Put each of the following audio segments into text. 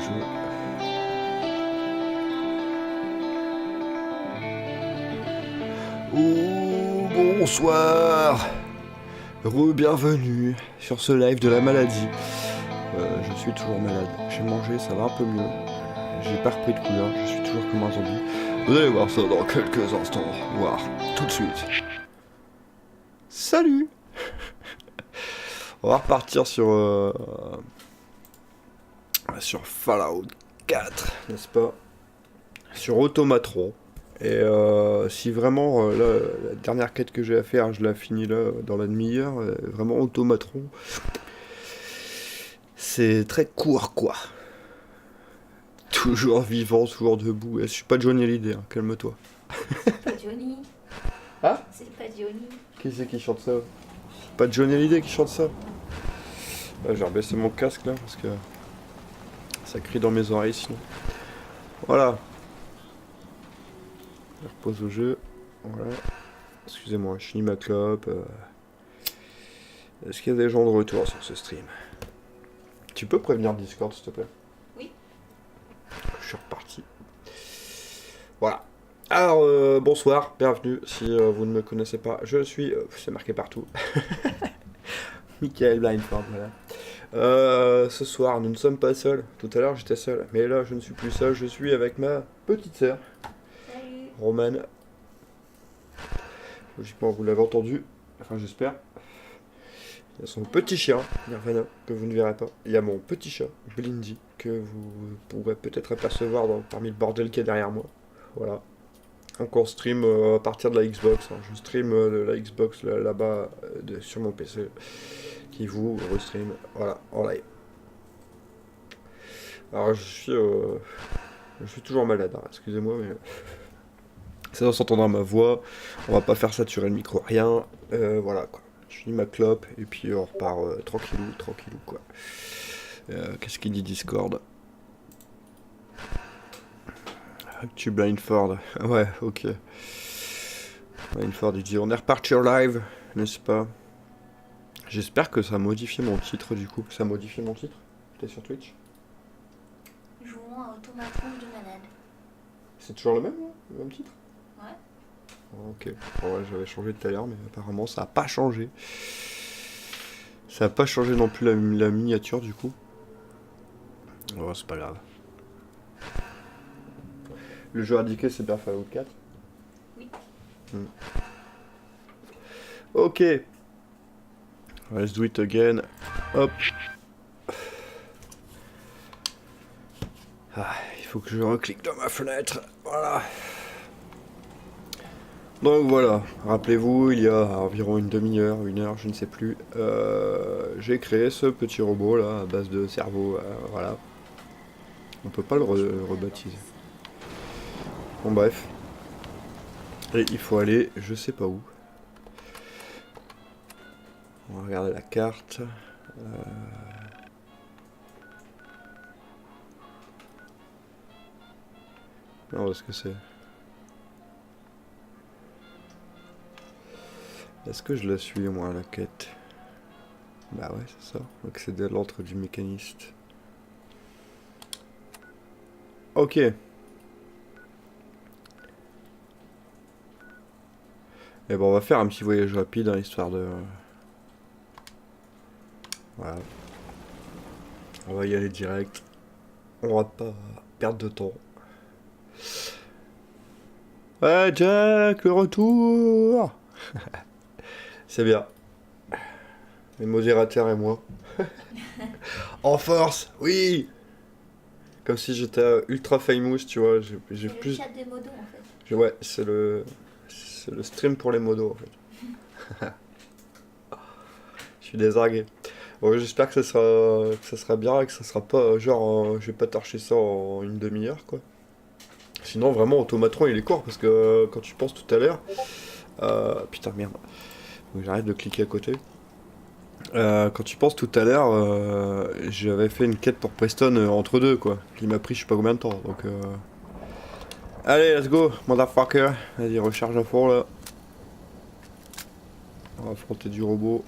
jeu. Oh, bonsoir. Re-bienvenue sur ce live de la maladie. Je suis toujours malade. J'ai mangé, ça va un peu mieux. J'ai pas repris de couleur, je suis toujours comme un zombie. Vous allez voir ça dans quelques instants. Voir tout de suite. Salut. On va repartir sur Fallout 4, n'est-ce pas? Sur Automatron. Et si vraiment là, la dernière quête que j'ai à faire, je la finis là dans la demi-heure, vraiment Automatron, c'est très court quoi. Toujours vivant, toujours debout. Je suis pas Johnny Hallyday, hein, calme-toi. C'est pas Johnny. Ah? C'est pas Johnny. Qui c'est qui chante ça? Pas Johnny Hallyday qui chante ça? Là, j'ai rebaissé mon casque là parce que ça crie dans mes oreilles sinon. Voilà. Je repose au jeu. Voilà. Excusez-moi, je finis ma clope. Est-ce qu'il y a des gens de retour sur ce stream? Tu peux prévenir Discord s'il te plaît? Oui. Je suis reparti. Voilà. Alors, bonsoir, bienvenue. Si vous ne me connaissez pas, je suis, c'est marqué partout, Michael Blindford, voilà. Ce soir, nous ne sommes pas seuls. Tout à l'heure, j'étais seul, mais là, je ne suis plus seul. Je suis avec ma petite sœur, Salut. Romane. Logiquement, vous l'avez entendu. Enfin, j'espère. Il y a son petit chien, Nirvana, que vous ne verrez pas. Il y a mon petit chat, Blindy, que vous pourrez peut-être apercevoir parmi le bordel qui est derrière moi. Voilà. Donc on stream à partir de la Xbox. Hein. Je stream de la Xbox là-bas sur mon PC. Qui vous restream. Voilà, en live. Alors je suis toujours malade, hein, excusez-moi, mais ça doit s'entendre à ma voix. On va pas faire saturer le micro, rien. Voilà quoi. Je finis ma clope et puis on repart tranquillou quoi. Qu'est-ce qu'il dit Discord? Tu Blindford. Ouais, ok. Blindford, il dit on est reparti en live, n'est-ce pas? J'espère que ça a modifié mon titre du coup. Ça a modifié mon titre? T'es sur Twitch? Jouons à Automatron de malade. C'est toujours le même titre? Ouais. Ok. Bon, ouais, j'avais changé tout à l'heure, mais apparemment ça a pas changé. Ça a pas changé non plus la miniature du coup. Oh, c'est pas grave. Le jeu indiqué c'est bien Fallout 4. Oui. Ok. Let's do it again. Hop. Ah, il faut que je reclique dans ma fenêtre. Voilà. Donc voilà, rappelez-vous, il y a environ une demi-heure, une heure, je ne sais plus, j'ai créé ce petit robot là, à base de cerveau, voilà. On peut pas le rebaptiser. Bon bref. Et il faut aller, je sais pas où. On va regarder la carte. Non, est-ce que c'est... Est-ce que je la suis moi la quête? Bah ouais, c'est ça. Accéder à l'antre du mécaniste. Ok. Et bon, on va faire un petit voyage rapide, hein, histoire de... Voilà. On va y aller direct. On va pas perdre de temps. Ouais, Jack, le retour. C'est bien. Les modérateurs et moi. En force, oui. Comme si j'étais ultra famous, tu vois. J'ai C'est le plus... chat des modos en fait. Ouais, c'est le stream pour les modos en fait. Je suis désingué. Bon, j'espère que ça sera bien et que ça sera pas genre je vais pas torcher ça en une demi-heure quoi. Sinon vraiment Automatron il est court parce que quand tu penses tout à l'heure putain merde. Donc, j'arrête de cliquer à côté. Quand tu penses tout à l'heure j'avais fait une quête pour Preston entre deux quoi. Qui m'a pris je sais pas combien de temps donc allez let's go motherfucker. Vas-y recharge à fond là. On va affronter du robot.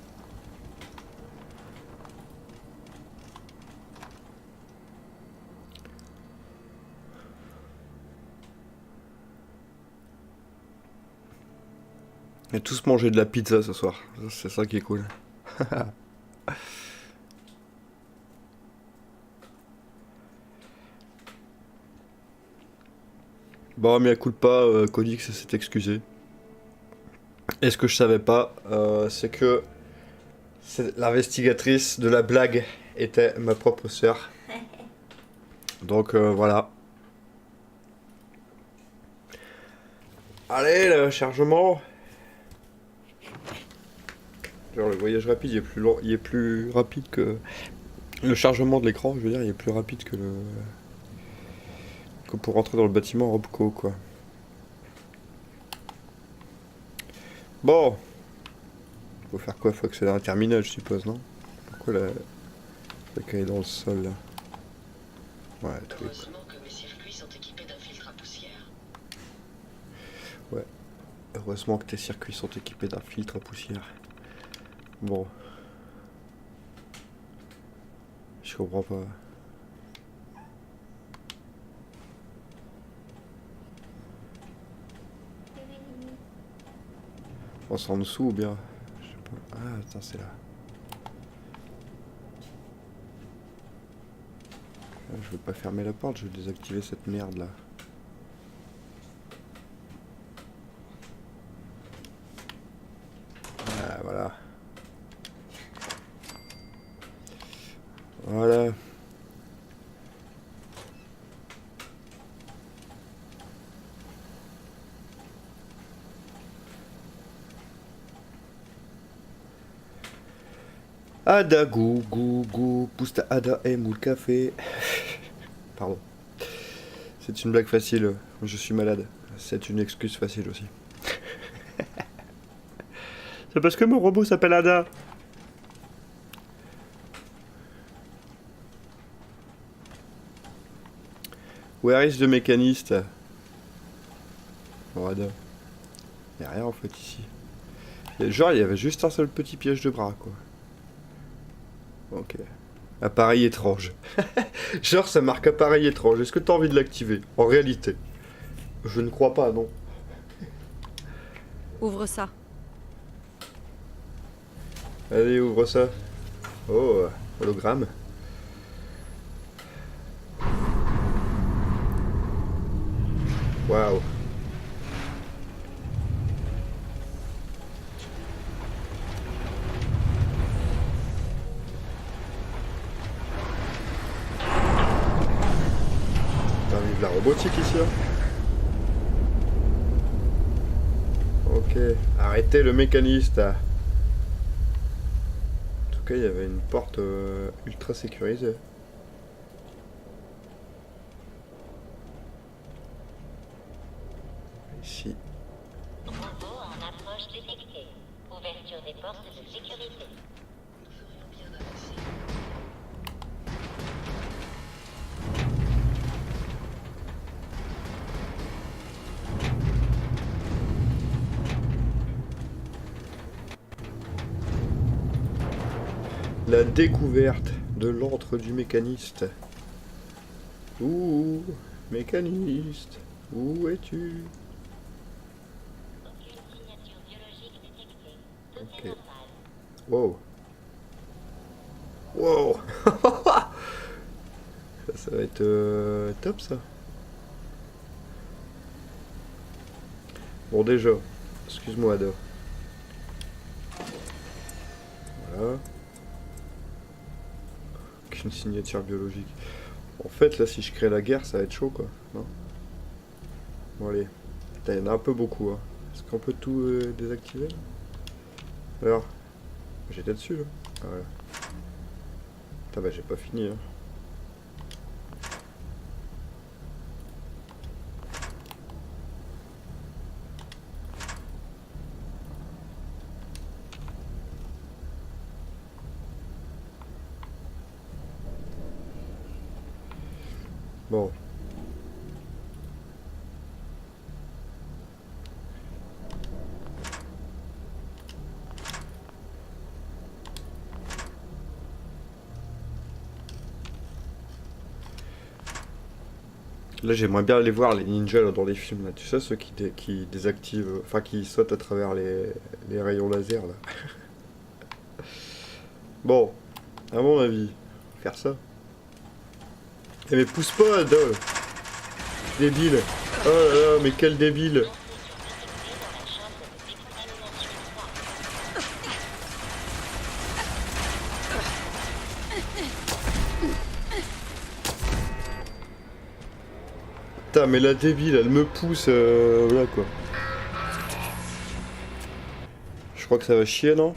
On a tous mangé de la pizza ce soir. C'est ça qui est cool. Bon, mais à coup de pas, Codix s'est excusé. Et ce que je savais pas, c'est que l'investigatrice de la blague était ma propre sœur. Donc voilà. Allez, le chargement. Genre le voyage rapide, il est plus long, il est plus rapide que le chargement de l'écran. Je veux dire, il est plus rapide que pour rentrer dans le bâtiment Robco, quoi. Bon, faut faire quoi? Faut accéder à un terminal, je suppose, non? Pourquoi la qu'elle est dans le sol là? Ouais, truc. Heureusement que mes circuits sont équipés d'un filtre à poussière. Ouais. Heureusement que tes circuits sont équipés d'un filtre à poussière. Bon. Je comprends pas. On s'en dessous ou bien? Je sais pas. Ah, attends, c'est là. Ah, je veux pas fermer la porte, je veux désactiver cette merde là. Ah, voilà. Voilà. Ada gou gou gou, pousse Ada aime ou le café. Pardon. C'est une blague facile, je suis malade. C'est une excuse facile aussi. C'est parce que mon robot s'appelle Ada. Where is the mécaniste? Oh, Ada. Y'a rien en fait ici. Genre, il y avait juste un seul petit piège de bras, quoi. Ok. Appareil étrange. Genre, ça marque appareil étrange. Est-ce que t'as envie de l'activer? En réalité. Je ne crois pas, non. Ouvre ça. Allez, ouvre ça. Oh, hologramme. Waouh. Vive la robotique ici, hein. Ok, arrêtez le mécaniste. En tout cas, il y avait une porte ultra sécurisée. Ici. Robot en approche détectée. Ouverture des portes de sécurité. Nous ferions bien d'avancer. La découverte de l'antre du mécaniste. Ouh, mécaniste, où es-tu? Aucune signature biologique détectée. Tout Ok. est normal. Wow. Wow. Ça va être top ça. Bon déjà, excuse-moi Ada. Voilà. Aucune signature biologique. En fait là si je crée la guerre ça va être chaud quoi. Non. Bon allez. Putain, il y en a un peu beaucoup hein. Est-ce qu'on peut tout désactiver là? Alors. J'étais dessus là. Ah ouais. Putain bah j'ai pas fini hein. Bon. Là, j'aimerais bien aller voir les ninjas là, dans les films, là. Tu sais, ceux qui désactivent, enfin qui sautent à travers les rayons laser, là. Bon, à mon avis, faire ça. Eh mais pousse pas, Dol. Débile. Oh là là, mais quel débile. Putain, mais la débile, elle me pousse, là quoi. Je crois que ça va chier, non?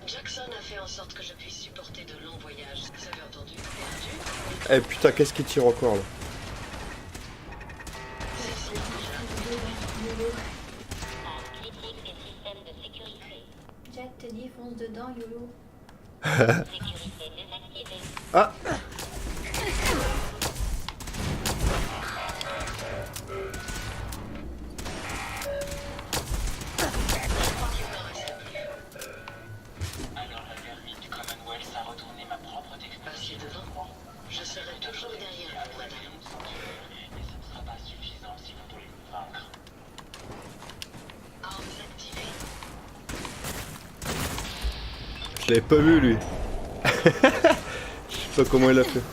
Jackson a fait en sorte que je puisse supporter de longs voyages. Vous avez entendu? Eh putain, qu'est-ce qui tire encore là? Phase critique des systèmes de sécurité. Jack te dit fonce dedans, YOLO. Sécurité désactivée. Ah! Alors la galerie du Commonwealth a retourné ma propre technologie devant moi. Je serai toujours derrière vous, madame. Mais ce ne sera pas suffisant si vous voulez me vaincre. Armes activées. Je l'avais pas vu lui. Je sais pas comment il a fait.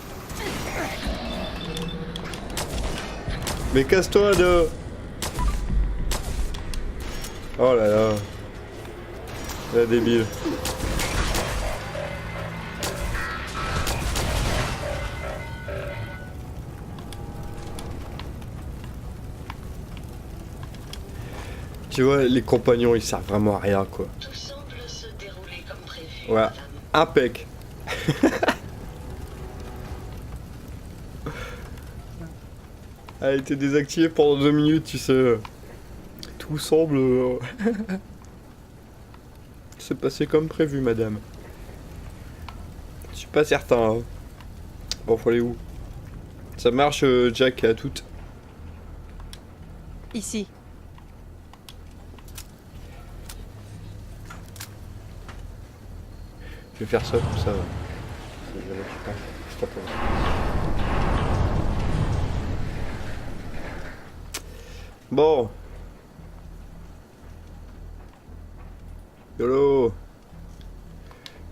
Mais casse-toi de... Oh là là. La débile. Tu vois, les compagnons ils servent vraiment à rien quoi. Tout semble se dérouler comme prévu, Ouais, madame. impec. Elle a été désactivée pendant 2 minutes, tu sais. Tout semble... C'est passé comme prévu, madame. Je suis pas certain. Hein. Bon, faut aller où? Ça marche, Jack, à toutes. Ici. Je vais faire ça comme ça. Je t'attends. Bon. YOLO.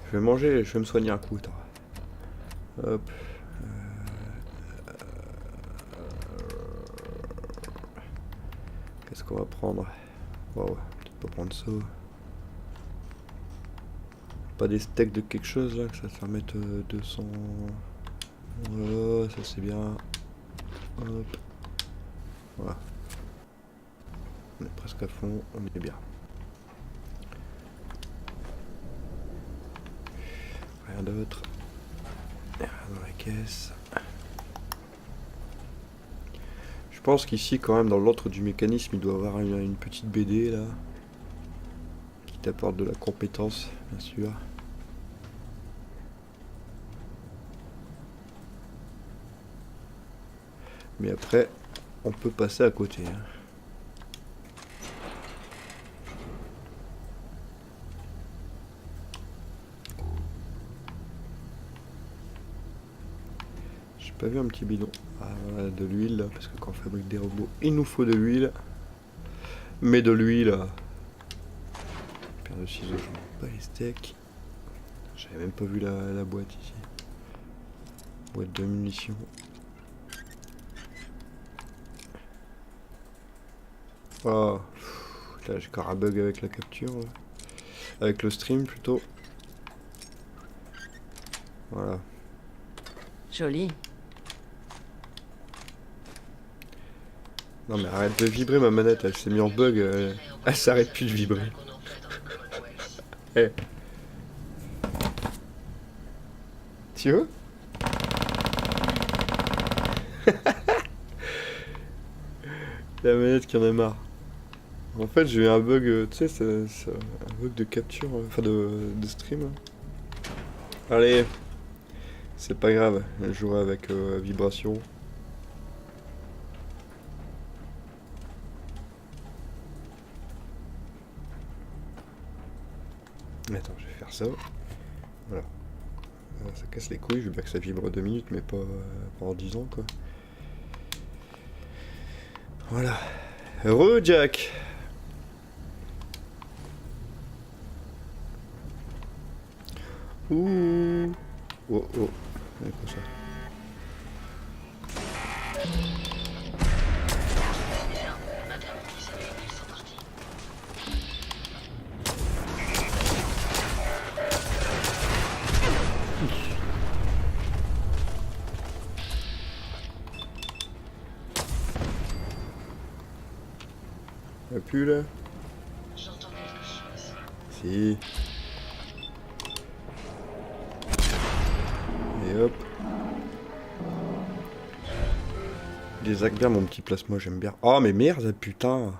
Je vais manger, je vais me soigner un coup. Attends. Hop. Qu'est-ce qu'on va prendre? Wow, peut-être pas prendre ça. Pas des steaks de quelque chose là, que ça va mettre 200. Voilà, ça c'est bien. Hop. Voilà. On est presque à fond, on est bien. Rien d'autre. Rien dans la caisse. Je pense qu'ici quand même dans l'autre du mécanisme il doit y avoir une petite BD là. Qui t'apporte de la compétence, bien sûr. Mais après, on peut passer à côté. Hein. J'ai pas vu un petit bidon. Ah voilà, de l'huile là, parce que quand on fabrique des robots, il nous faut de l'huile. Mais de l'huile. Paire de ciseaux, je mets pas les steaks. J'avais même pas vu la boîte ici. Boîte de munitions. Oh, là j'ai encore un bug avec la capture, là. Avec le stream plutôt. Voilà. Joli. Non mais arrête de vibrer ma manette, elle s'est mise en bug, elle s'arrête plus de vibrer. Eh. Tu veux? La manette qui en a marre. En fait j'ai eu un bug, tu sais, c'est un bug de capture, enfin de stream. Allez, c'est pas grave, je jouerai avec vibration. Attends, je vais faire ça. Voilà. Ça casse les couilles, je veux bien que ça vibre 2 minutes, mais pas pendant 10 ans quoi. Voilà. Heureux Jack. Ouh. Oh oh. Ouais, quoi ça? Madame, ils sont partis. Y'a plus là? J'entends quelque chose. Si. Et hop. Des actes bien mon petit plasma, j'aime bien. Oh mais merde, putain.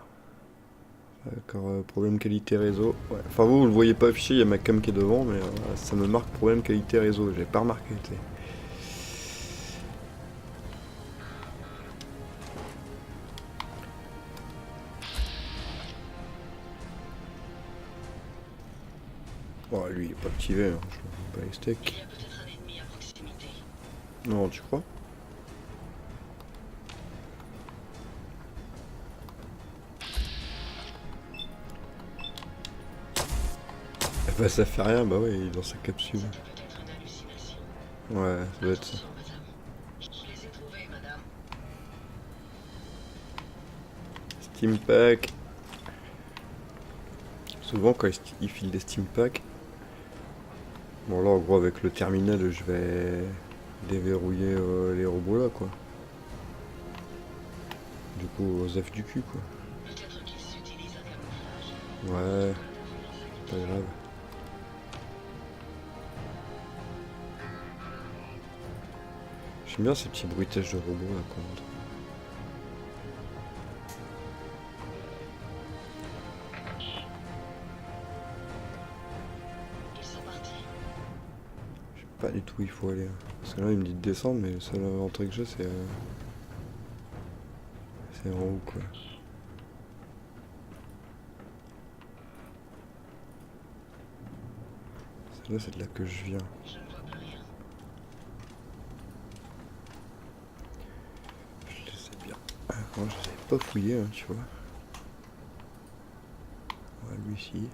D'accord, problème qualité réseau. Ouais. Enfin vous le voyez pas affiché, il y a ma cam qui est devant, mais ça me marque problème qualité réseau. J'avais pas remarqué. T'sais. Oh lui il est pas activé, hein. Je me fais pas les Il steaks. y a peut-être un ennemi à proximité. Non, tu crois? Bah ça fait rien, bah ouais, il est dans sa capsule. Ça peut être une hallucination. Ouais, ça doit être ça. Attention, madame. Je les ai trouvés, madame. Steam Pack. Souvent quand ils filent des Steam Packs. Bon là en gros avec le terminal je vais déverrouiller les robots là quoi. Du coup aux F du cul quoi. Peut-être qu'ils utilisent un camouflage. Ouais, pas grave. J'aime bien ces petits bruitages de robots là contre. Ils sont partis. Je sais pas du tout où il faut aller. Parce que là il me dit de descendre mais le seul entrée que j'ai c'est en haut quoi. Celle-là c'est de là que je viens. Je ne vois plus rien. Je le sais bien. Moi je savais pas fouiller hein, tu vois. Ouais, lui ici.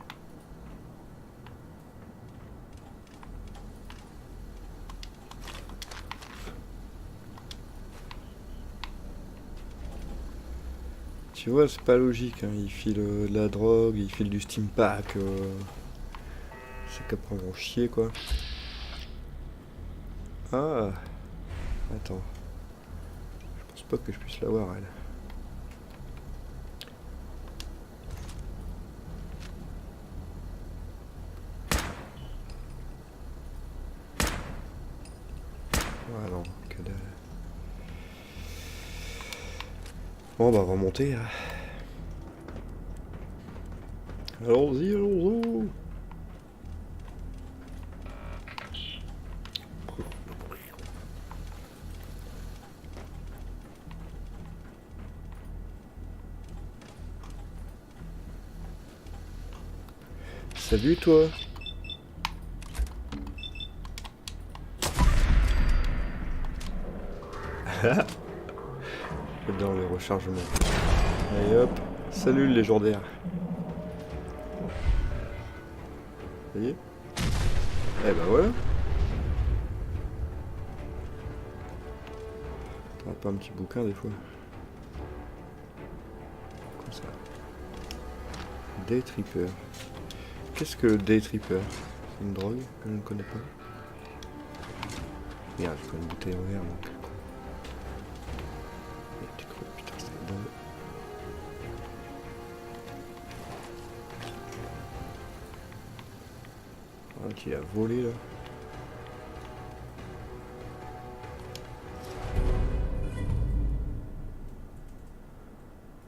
Tu vois, c'est pas logique, hein. Il file de la drogue, il file du Steam Pack. C'est qu'après on va chier quoi. Ah. Attends. Je pense pas que je puisse l'avoir elle. Ah non, que dalle. Bon bah on va monter. Allons-y, allons-y. Salut toi. Dans le rechargement. Allez hop, salut le légendaire. Ça y est. Eh ben voilà. T'auras pas un petit bouquin des fois. Comme ça. Day Tripper. Qu'est-ce que le Day Tripper? C'est une drogue que je ne connais pas. Merde, j'ai pas une bouteille en verre donc. Tu crois, putain, c'est bon. Ah, qui a volé là.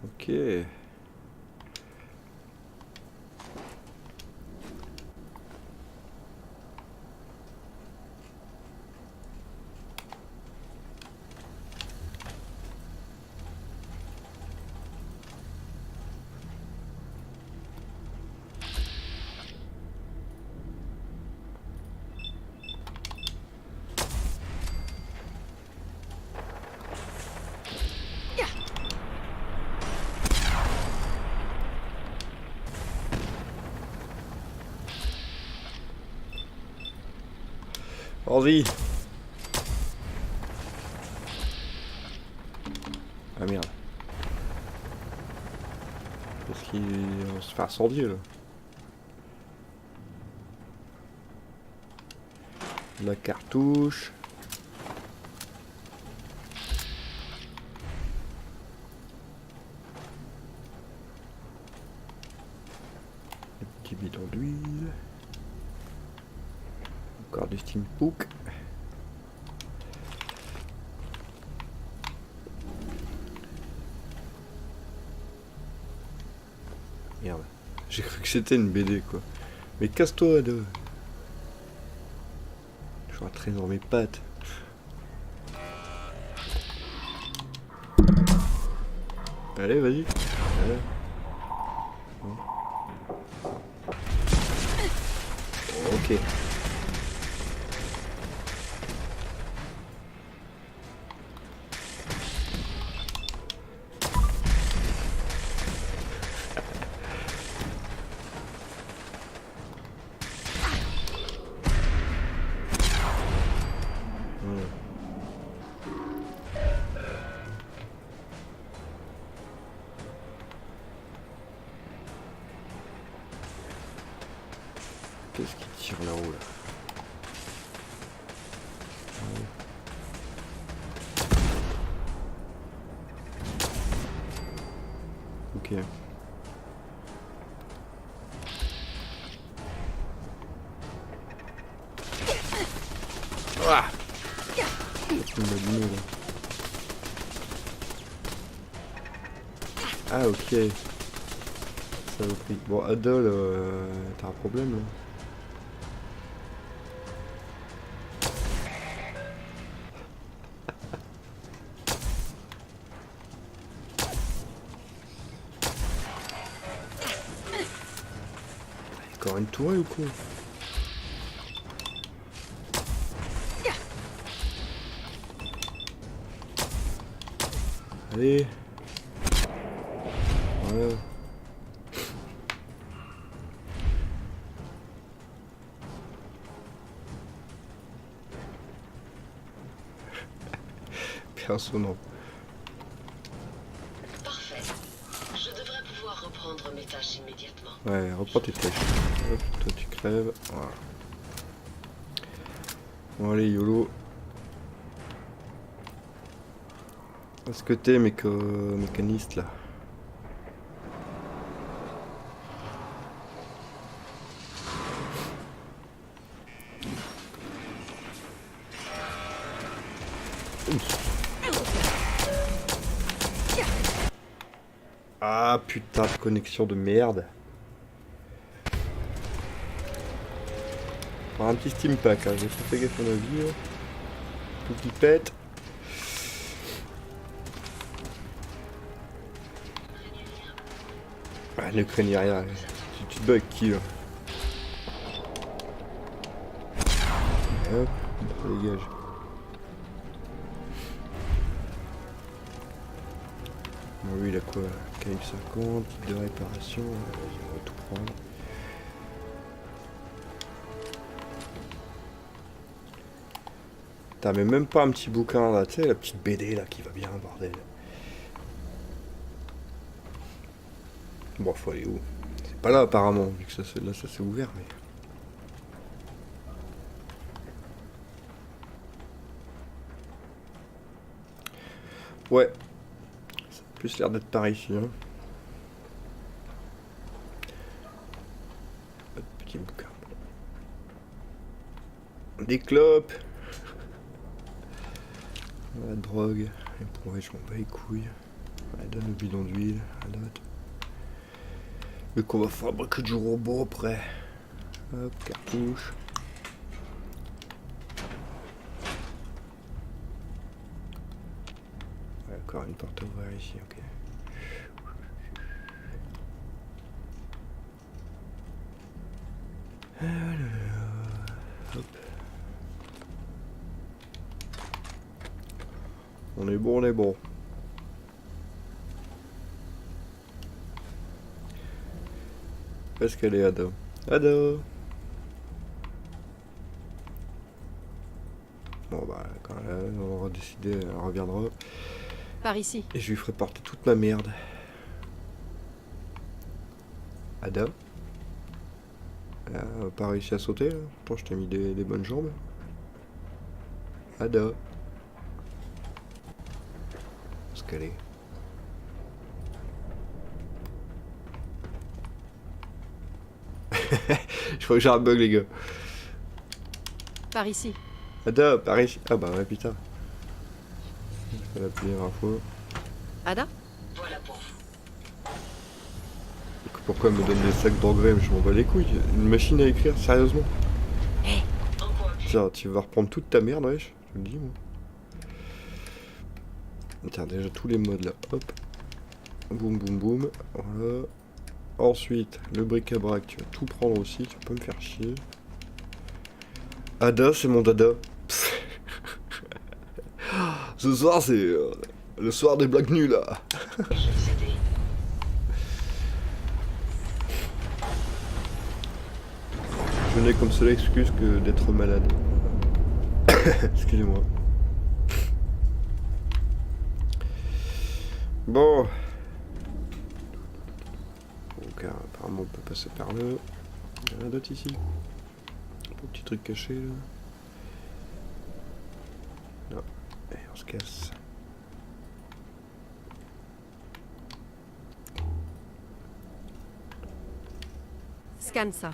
Ok. Vas-y. Ah merde. Parce qu'il on se fait incendier là. La cartouche. Le petit bidon d'huile. Encore du steampunk. Merde. J'ai cru que c'était une BD quoi. Mais casse-toi de. Je vais traîner dans mes pattes. Allez, vas-y. Allez. Ok. Qu'est-ce qui tire là-haut là? Ok. Ah, il m'a dit non, là. Ah ok. Saloperie. Bon Adol, t'as un problème là? Encore une tourelle ou quoi? Allez. Voilà. Perso non. Parfait. Je devrais pouvoir reprendre mes tâches immédiatement. Ouais, reprends tes tâches. Hop, toi tu crèves. Voilà. Bon allez YOLO. Est-ce que t'es mécaniste là? Ah putain de connexion de merde. Un petit steam pack, hein. J'ai pas fait gaffe à ma vie. Là. Tout qui pète. Ah, ne craignez rien. Tu te bats avec qui là? Hop, ça dégage. Bon, lui il a quoi? Calibre 50, type de réparation, on va tout prendre. T'as même pas un petit bouquin là, tu sais, la petite BD là qui va bien, bordel. Bon, faut aller où? C'est pas là apparemment, vu que ça, là ça s'est ouvert, mais. Ouais. Ça a plus l'air d'être par ici, hein. Petit bouquin. Des clopes. La drogue. Et pour ouais, je m'en bats les couilles. Elle donne le bidon d'huile. Elle note. Mais qu'on va fabriquer du robot après. Hop, cartouche. Ouais, encore une porte à ouvrir ici, ok. Hop. On est bon, on est bon. Où est-ce qu'elle est, Ado? Ado! décidé, elle reviendra. Par ici. Et je lui ferai porter toute ma merde. Ada? Elle a pas réussi à sauter là? Pourtant je t'ai mis des bonnes jambes. Ada? Où est-ce qu'elle est? Je crois que j'ai un bug les gars. Par ici. Ada, par ici. Ah bah ouais putain. Il faut l'appeler un fois. Ada? Voilà pour vous. Pourquoi elle me donne des sacs d'engrais? Je m'en bats les couilles. Une machine à écrire, sérieusement. En quoi puis-je? Tiens, tu vas reprendre toute ta merde, wesh. Je te le dis, moi. Tiens, déjà tous les modes là. Hop. Boum, boum, boum. Voilà. Ensuite, le bric-à-brac, tu vas tout prendre aussi. Tu vas pas me faire chier. Ada, c'est mon dada. Ce soir, c'est le soir des blagues nulles, là. Je vais vous aider. Je n'ai comme seule excuse que d'être malade. Excusez-moi. Bon. Donc apparemment on peut passer par là. Il y a rien d'autre ici. Un petit truc caché là. Non. Et on se casse. Scanne ça.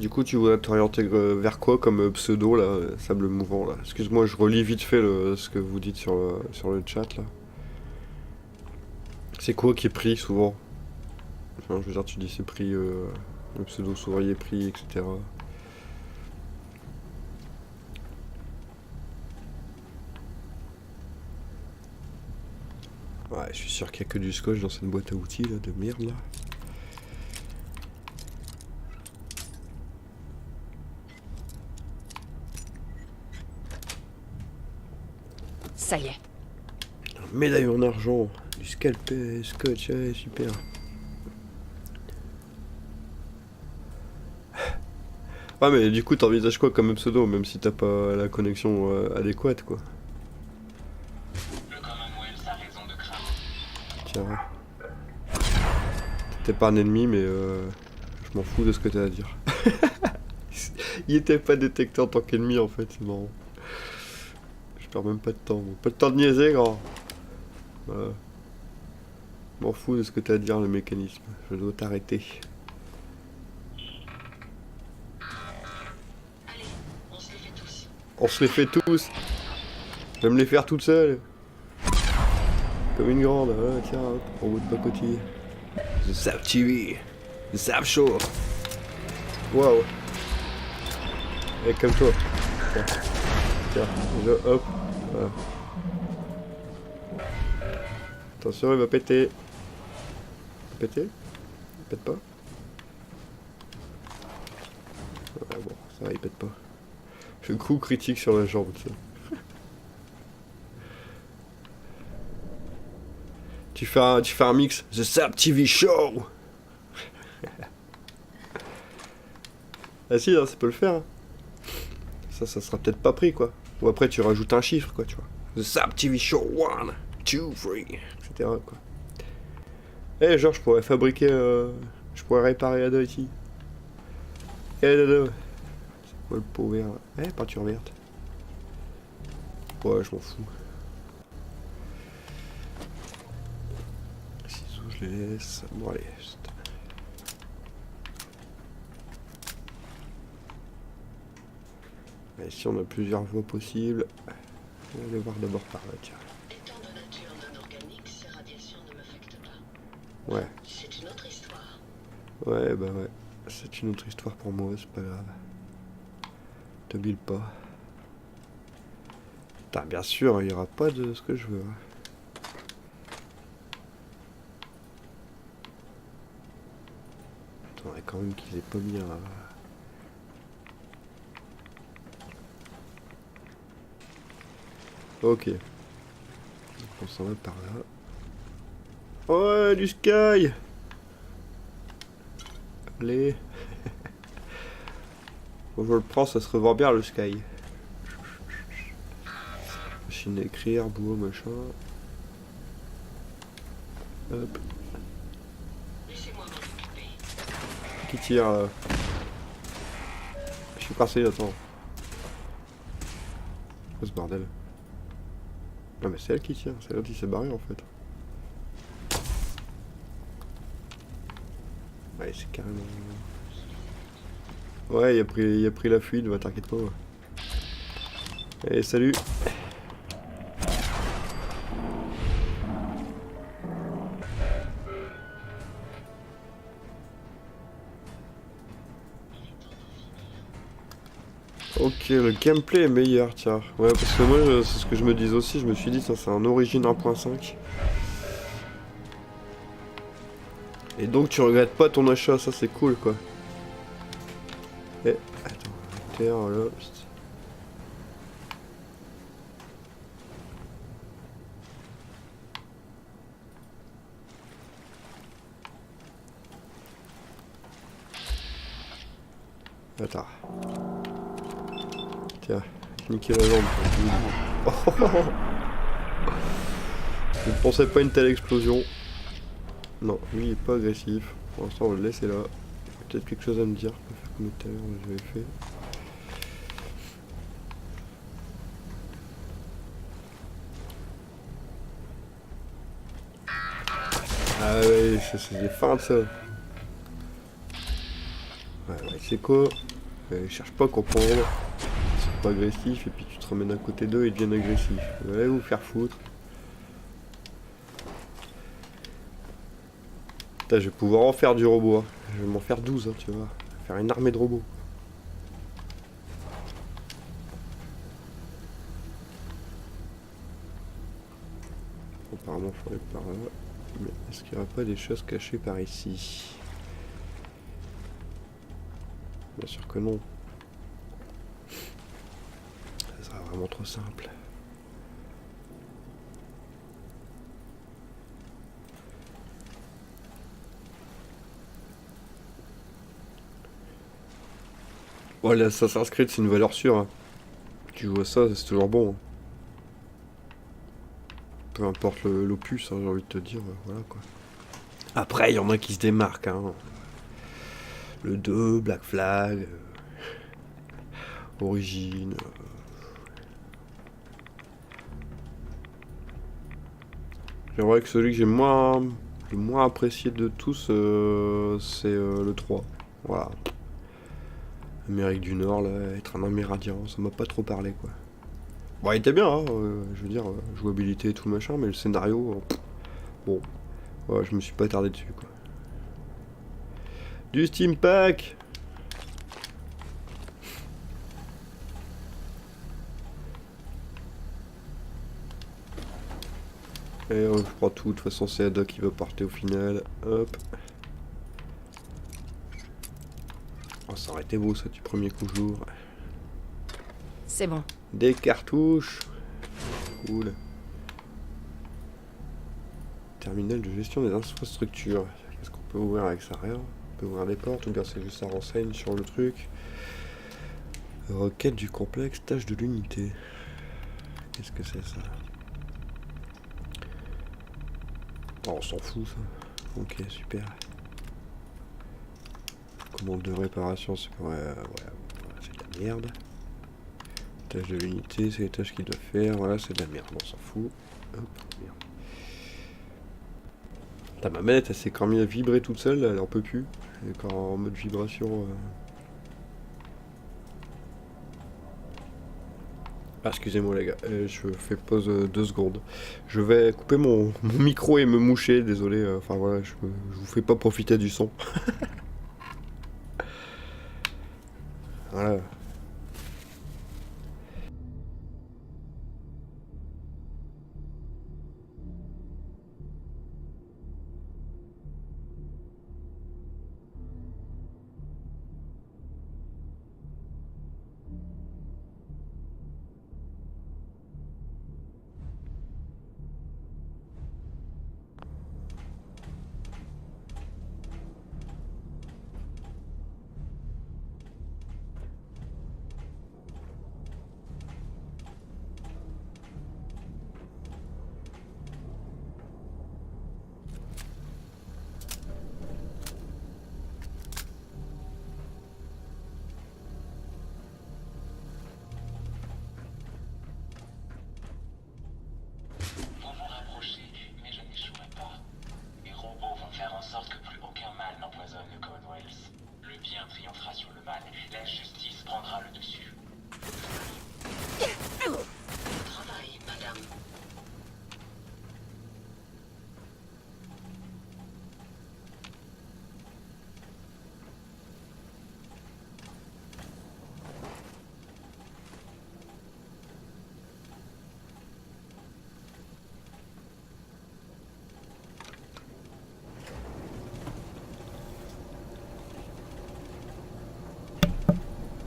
Du coup, tu voudrais t'orienter vers quoi comme pseudo là, sable mouvant là? Excuse-moi, je relis vite fait ce que vous dites sur le chat là. C'est quoi qui est pris souvent? Enfin, je veux dire, tu dis c'est pris, le pseudo souvrier pris, etc. Ouais, je suis sûr qu'il n'y a que du scotch dans cette boîte à outils là, de merde là. Ça y est. Un médaille en argent, du scalpel, scotch, ouais, super. Ah mais du coup t'envisages quoi comme pseudo, même si t'as pas la connexion adéquate quoi. Le Commonwealth a raison de craindre. Tiens. T'es pas un ennemi mais je m'en fous de ce que t'as à dire. Il était pas détecté en tant qu'ennemi en fait, c'est marrant. Je perds même pas de temps, bon. Pas de temps de niaiser grand. Voilà. Je m'en fous de ce que t'as à dire le mécanisme, je dois t'arrêter. Allez, on se les fait tous. On se les fait tous. Je vais me les faire toute seule. Comme une grande, voilà, tiens, hop, en bout de pacotille. The Zap TV. The Zap Show. Waouh. Et comme toi. Tiens, tiens, déjà, hop. Voilà. Attention, il va péter. Il va péter? Il pète pas? Ah bon, ça va, il pète pas. Je coup critique sur la jambe, ça. Tu fais un mix The Zap TV Show. Ah si, hein, ça peut le faire. Hein. Ça sera peut-être pas pris, quoi. Ou après, tu rajoutes un chiffre, quoi, tu vois. The Zap TV Show 1, 2, 3, etc., quoi. Eh, genre, je pourrais fabriquer... je pourrais réparer Ada ici. Eh, Ada. C'est quoi le pot vert, là? Eh, peinture verte. Ouais, je m'en fous. Ciseaux, je les laisse. Bon, allez, juste. Ici, on a plusieurs voies possibles. On va aller voir d'abord par là, tiens. Étant de nature non organique, ces radiations ne m'affectent pas. Ouais, C'est une autre histoire. ouais, bah ouais. C'est une autre histoire pour moi, c'est pas grave. Te bile pas. Putain, bien sûr, il y aura pas de ce que je veux. Hein. quand même qu'il est pas bien. Ok. Donc on s'en va par là. Ouais, du sky. Allez. Bon, je le prends, ça se revend bien le sky. Machine à écrire, bois, machin. Hop. Laissez-moi m'en occuper. Qui tire là? Je suis passé, attends. Quoi ce bordel? Non mais c'est elle qui tire, c'est l'autre qui s'est barré en fait. Ouais, c'est carrément... Ouais, il a pris la fuite, va t'inquiète pas. Ouais. Allez, salut. Ok, le gameplay est meilleur, tiens. Ouais, parce que moi, c'est ce que je me disais aussi, je me suis dit, ça c'est un Origin 1.5. Et donc tu regrettes pas ton achat, ça c'est cool quoi. Et, attends, terre là. Attends. Tiens, niquer la jambe. Oh, oh, oh. Je ne pensais pas une telle explosion. Non, lui il est pas agressif. Pour l'instant on va le laisser là. Peut-être quelque chose à me dire. On va faire comme tout à l'heure, j'avais fait. Ah ouais, c'est des feintes ça. Ouais, c'est quoi? Cherche pas à comprendre. Ils sont pas agressifs et puis tu te ramènes à côté d'eux et ils deviennent agressifs. Allez vous faire foutre. Putain, je vais pouvoir en faire du robot. Hein. Je vais m'en faire 12, hein, tu vois. Faire une armée de robots. Apparemment, il faut aller par là. Mais est-ce qu'il n'y aurait pas des choses cachées par ici? Bien sûr que non. Ça sera vraiment trop simple. Bon, l'Assassin's Creed, c'est une valeur sûre. Hein. Tu vois ça, c'est toujours bon. Hein. Peu importe l'opus, hein, j'ai envie de te dire, voilà quoi. Après, il y en a qui se démarquent. Hein. Le 2, Black Flag, Origin. J'aimerais que celui que j'ai le moins apprécié de tous, c'est le 3. Voilà. Amérique du Nord, là, être un Amérindien, ça m'a pas trop parlé quoi. Bon, il était bien, hein, je veux dire, jouabilité et tout le machin, mais le scénario, bon, ouais, je me suis pas attardé dessus quoi. Du Steam Pack. Et je prends tout, de toute façon c'est Ada qui va partir au final. Hop. Oh, ça aurait été beau ça du premier coup jour. C'est bon. Des cartouches. Cool. Terminal de gestion des infrastructures. Qu'est-ce qu'on peut ouvrir avec ça? Rien. On peut ouvrir des portes ou bien c'est juste ça renseigne sur le truc. Requête du complexe, tâche de l'unité. Qu'est-ce que c'est ça? Oh, on s'en fout ça. Ok, super. Commande de réparation, c'est ouais, c'est de la merde. Tâche de l'unité, c'est les tâches qu'il doit faire. Voilà, c'est de la merde, on s'en fout. Hop, merde. Putain, ma manette, elle s'est quand même vibrer toute seule, elle en peut plus. Elle est encore en mode vibration. Ah, excusez-moi les gars, je fais pause 2 secondes. Je vais couper mon micro et me moucher, désolé. Enfin voilà, je vous fais pas profiter du son. Voilà.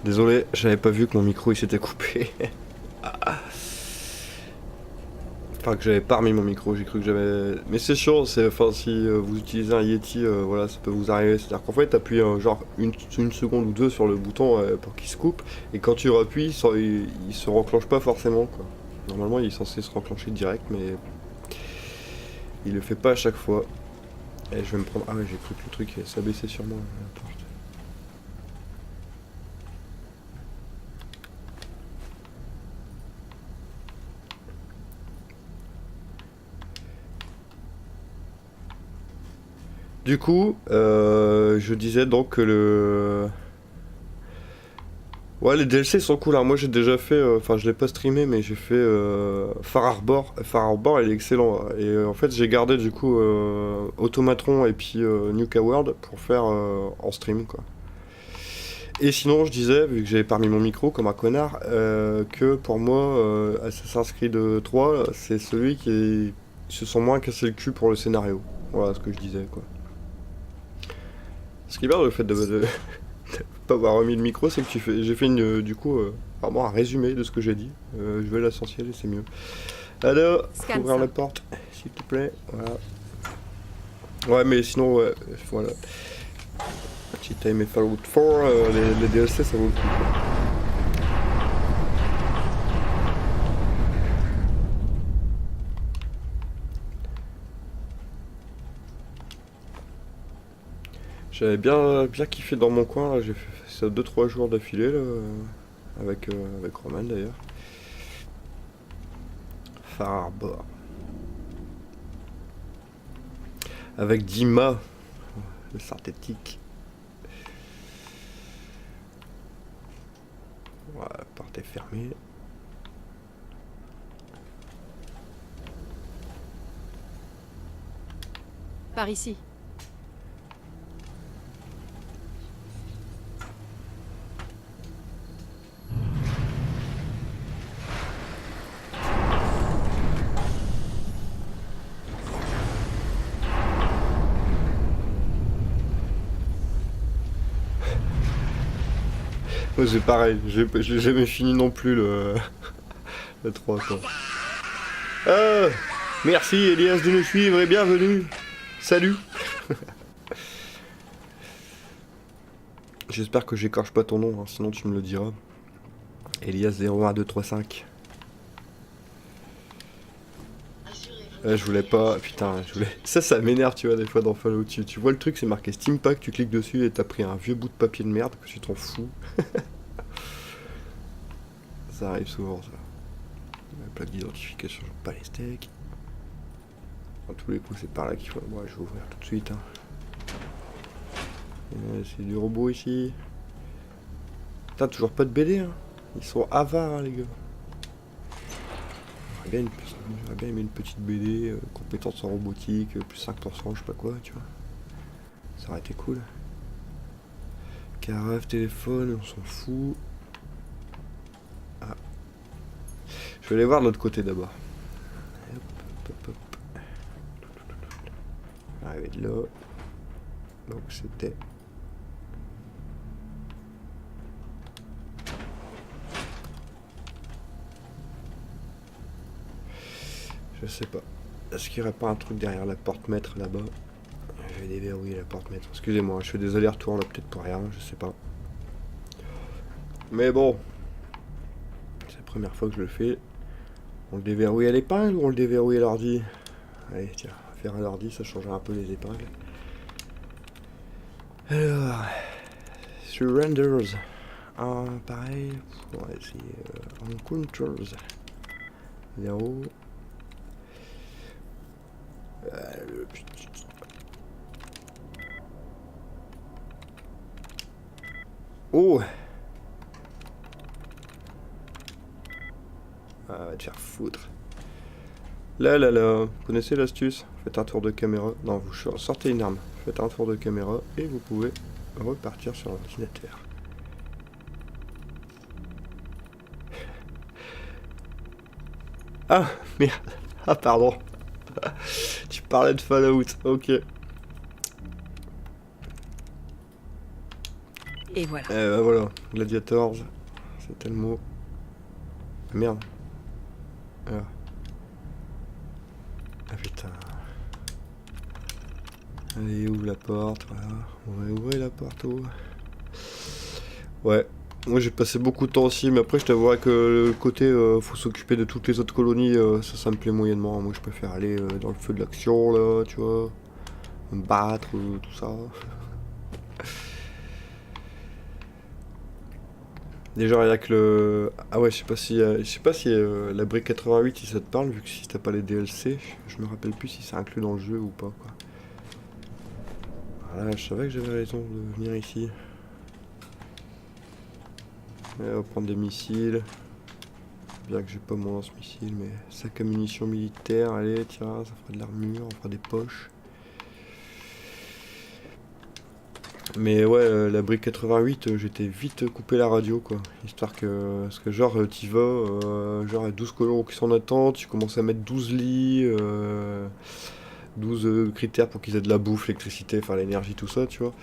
Désolé, j'avais pas vu que mon micro il s'était coupé. Enfin, que j'avais pas remis mon micro, j'ai cru que j'avais... Mais c'est chiant, enfin, si vous utilisez un Yeti, voilà, ça peut vous arriver. C'est-à-dire qu'en fait, t'appuies genre une seconde ou deux sur le bouton pour qu'il se coupe, et quand tu rappuies, il se renclenche pas forcément, quoi. Normalement, il est censé se renclencher direct, mais il le fait pas à chaque fois. Et je vais me prendre... Ah ouais, j'ai cru que le truc s'abaissait sur moi, la porte. Du coup, je disais donc que Ouais, les DLC sont cool, hein. Moi j'ai déjà fait, enfin je l'ai pas streamé, mais j'ai fait Far Harbor. Far Harbor, il est excellent, hein. Et en fait j'ai gardé du coup Automatron et puis Nuka World pour faire en stream, quoi. Et sinon je disais, vu que j'avais pas mis mon micro comme un connard, que pour moi Assassin's Creed 3 c'est celui qui se sent moins cassé le cul pour le scénario. Voilà ce que je disais, quoi. Ce qui est bien le fait de pas avoir remis le micro, c'est que j'ai fait du coup vraiment un résumé de ce que j'ai dit. Je vais à l'essentiel et c'est mieux. Alors, faut Scanne ouvrir ça. la porte, s'il te plaît. Voilà. Ouais, mais sinon, ouais, voilà. Si t'as aimé Fallout 4, les DLC, ça vaut le coup, quoi. J'avais bien kiffé dans mon coin, là. J'ai fait ça 2-3 jours d'affilée, là, avec Roman d'ailleurs. Far Harbor. Avec Dima, le synthétique. Voilà, la porte est fermée. Par ici. Moi c'est pareil, j'ai jamais fini non plus le 3, quoi. Ah, merci Elias de nous suivre et bienvenue. Salut. J'espère que j'écorche pas ton nom, hein, sinon tu me le diras. Elias 01235. Je voulais pas... Putain, je voulais... Ça m'énerve, tu vois, des fois dans Fallout. Tu vois le truc, c'est marqué Steam Pack, tu cliques dessus et t'as pris un vieux bout de papier de merde que tu t'en fous. Ça arrive souvent, ça. La plaque d'identification, genre pas les steaks. Dans tous les coups, c'est par là qu'il faut... Ouais, je vais ouvrir tout de suite, hein. C'est du robot ici. Putain, toujours pas de BD, hein. Ils sont avares, hein, les gars. J'aurais bien aimé une petite BD, compétences en robotique, plus 5%, je sais pas quoi, tu vois. Ça aurait été cool. Carafe, téléphone, on s'en fout. Ah. Je vais aller voir de l'autre côté d'abord. Hop. Arrivé de là. Donc c'était... Je sais pas. Est-ce qu'il n'y aurait pas un truc derrière la porte maître là-bas? Je vais déverrouiller la porte maître. Excusez-moi, je fais des allers-retours là peut-être pour rien, je sais pas. Mais bon. C'est la première fois que je le fais. On le déverrouille à l'épingle ou on le déverrouille à l'ordi? Allez, tiens, on va faire à l'ordi, ça changera un peu les épingles. Alors... Surrenders. Pareil. On va essayer... Encounters. 0... Oh! Ah, va te faire foutre. Là, vous connaissez l'astuce? Faites un tour de caméra. Non, vous sortez une arme. Faites un tour de caméra et vous pouvez repartir sur l'ordinateur. Ah, merde. Ah, pardon. Tu parlais de Fallout, ok. Et voilà. Bah voilà, Gladiators, c'était le mot. Ah, merde. Ah. Ah putain. Allez, ouvre la porte, voilà. On va ouvrir la porte, oh. Ouais. Moi j'ai passé beaucoup de temps aussi, mais après je t'avouerais que le côté faut s'occuper de toutes les autres colonies, ça me plaît moyennement. Moi je préfère aller dans le feu de l'action là, tu vois. Me battre, tout ça. Déjà rien que le. Ah ouais, je sais pas si la brique 88 si ça te parle, vu que si t'as pas les DLC, je me rappelle plus si c'est inclus dans le jeu ou pas quoi. Voilà, je savais que j'avais raison de venir ici. Ouais, on va prendre des missiles. Bien que j'ai pas mon lance-missile, mais sac à munitions militaire, allez tiens, ça fera de l'armure, on fera des poches. Mais ouais, la brique 88, j'étais vite coupé la radio quoi. Histoire que. Parce que genre, t'y vas, genre, à 12 colons qui sont en attente, tu commences à mettre 12 lits, 12 critères pour qu'ils aient de la bouffe, l'électricité, enfin l'énergie, tout ça, tu vois.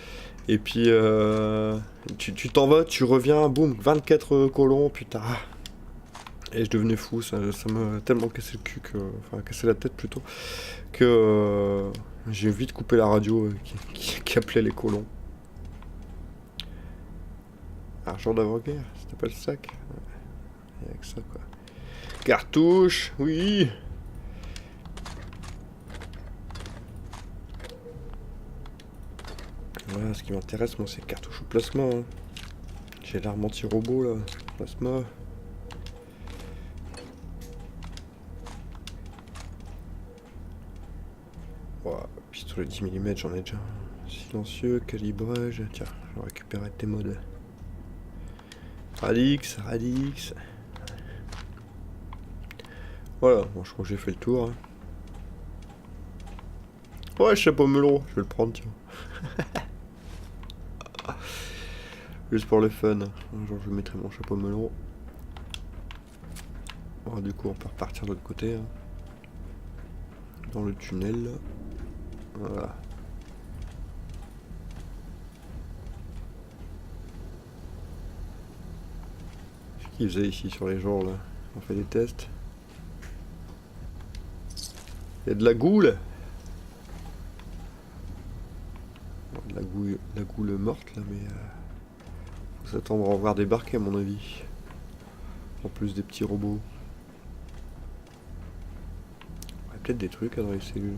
Et puis, tu t'en vas, tu reviens, boum, 24 colons, putain. Et je devenais fou, ça m'a tellement cassé le cul, enfin cassé la tête plutôt, que j'ai vite coupé la radio qui appelait les colons. Argent d'avant-guerre, c'était pas le sac. Ouais, avec ça quoi. Cartouche, oui. Voilà, ce qui m'intéresse moi c'est cartouche au plasma. Hein. J'ai l'arme anti-robot là, plasma. Wow, pistolet 10 mm, j'en ai déjà. Silencieux, calibrage, tiens, je vais récupérer tes modes. Radix. Voilà, bon, je crois que j'ai fait le tour. Hein. Ouais, chapeau melon, je vais le prendre, tiens. Juste pour le fun. Un jour, je mettrai mon chapeau melon. Bon, du coup, on peut repartir de l'autre côté. Hein. Dans le tunnel, là. Voilà. Qu'est-ce qu'ils faisaient ici sur les gens, là? On fait des tests. Il y a de la goule. Bon, de la goule morte, là, mais... faut s'attendre à en voir débarquer, à mon avis. En plus des petits robots. Il y a peut-être des trucs dans les cellules.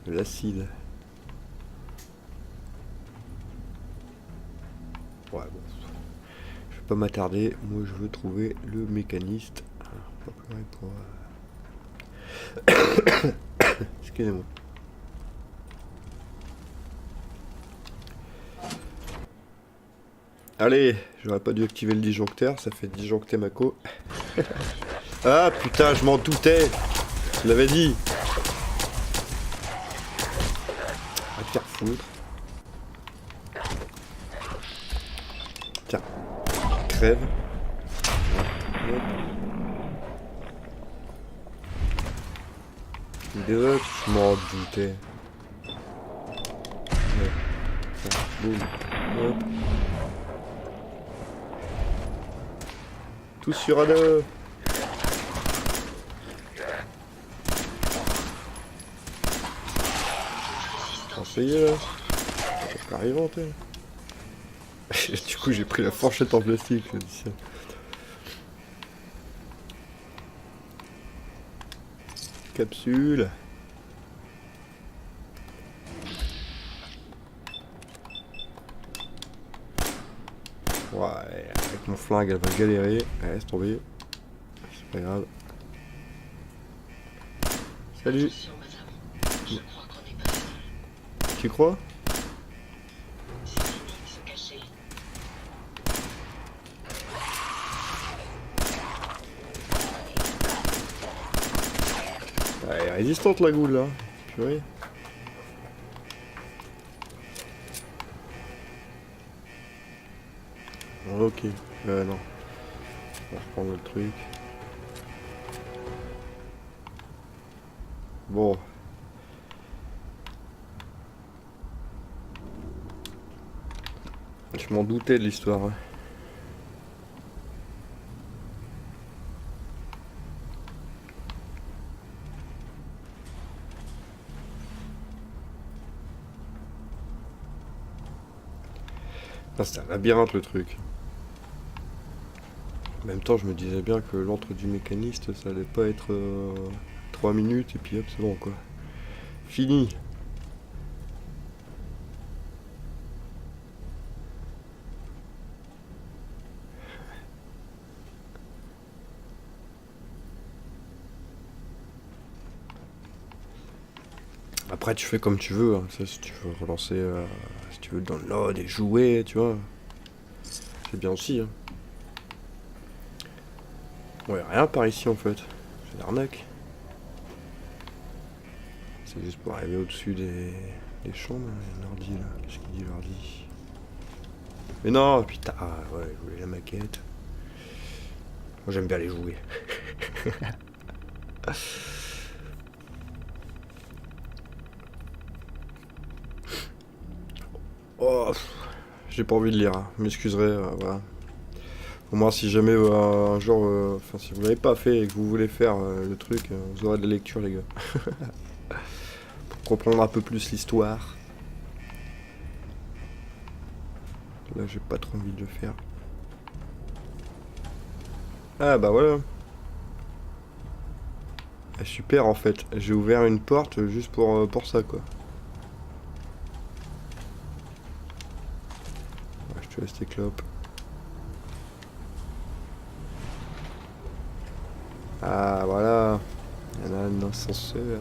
De l'acide. Ouais, bon. Je vais pas m'attarder. Moi, je veux trouver le mécaniste. Pas pleurer pour... Excusez-moi. Allez, j'aurais pas dû activer le disjoncteur. Ça fait disjoncter ma co. Ah, putain, je m'en doutais. Je l'avais dit. À te faire foutre. Tiens. Crève. Hop. Désolé, je m'en doutais. Ouais. Tiens, boum. Hop. Tout sur un deux. Essayez là. C'est pas arrivant, t'es. Du coup, j'ai pris la fourchette en plastique. Là, d'ici. Capsule. Ouais, avec mon flingue, elle va galérer. Ouais, laisse tomber. C'est pas grave. Salut. Attention, madame. Je crois qu'on n'est pas seul. Tu crois? C'est fini de se cacher. Ouais, elle est résistante la goule là. Purée. Ok. Non. On va reprendre le truc. Bon. Je m'en doutais de l'histoire. Hein. Ah, c'est un labyrinthe le truc. En même temps, je me disais bien que l'antre du mécaniste, ça allait pas être 3 minutes et puis hop, c'est bon quoi. Fini. Après, tu fais comme tu veux. Hein. Ça, si tu veux relancer, si tu veux download et jouer, tu vois. C'est bien aussi. Hein. Ouais, rien par ici en fait. C'est l'arnaque. C'est juste pour arriver au-dessus des chambres. Il y a un ordi là. Qu'est-ce qu'il dit l'ordi? Mais non, putain. Ah ouais, je voulais la maquette. Moi j'aime bien les jouer. Oh, j'ai pas envie de lire. Hein. M'excuserez, voilà. Au moins si jamais un jour, enfin si vous l'avez pas fait et que vous voulez faire le truc, vous aurez de la lecture les gars. Pour comprendre un peu plus l'histoire. Là j'ai pas trop envie de le faire. Ah bah voilà. Ah, super en fait, j'ai ouvert une porte juste pour ça quoi. Ouais, je te laisse tes clopes. Ah voilà, il y en a un ascenseur.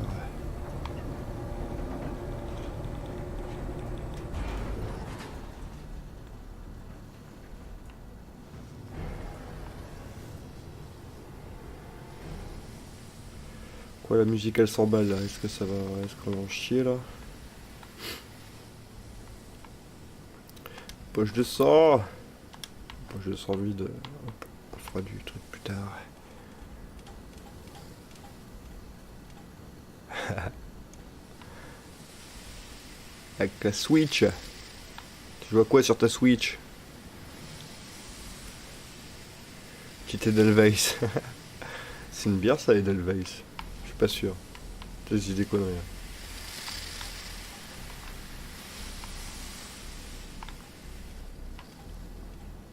Quoi la musique elle s'emballe là, est-ce que ça va. Est-ce qu'on va en chier là? Poche de sang. Poche de sang vide. Hop, on fera du truc plus tard. Avec la Switch. Tu vois quoi sur ta Switch? Petit Edelweiss. C'est une bière ça Edelweiss? Je suis pas sûr. Je dis des conneries.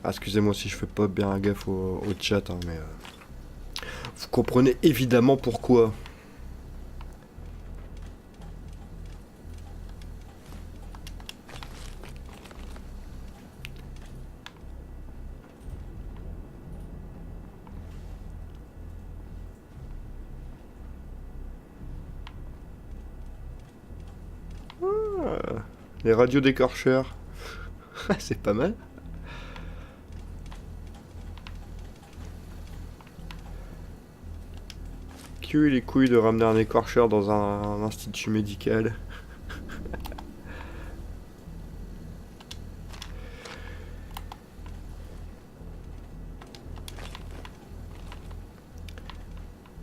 Ah, excusez-moi si je fais pas bien gaffe au chat, hein, mais vous comprenez évidemment pourquoi. Ah, les radios d'écorcheurs. C'est pas mal. Qui a eu les couilles de ramener un écorcheur dans un institut médical?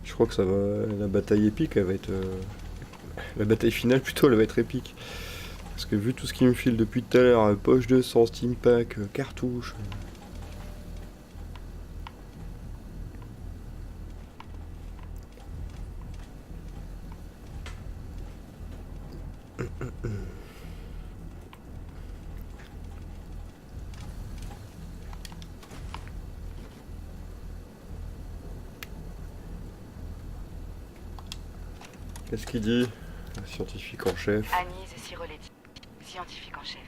Je crois que ça va. La bataille épique, elle va être. La bataille finale plutôt, elle va être épique. Parce que vu tout ce qu'il me file depuis tout à l'heure, poche de sang, steam pack, cartouche. Qu'est-ce qu'il dit? Un scientifique en chef. Agnese Siroletti, scientifique en chef.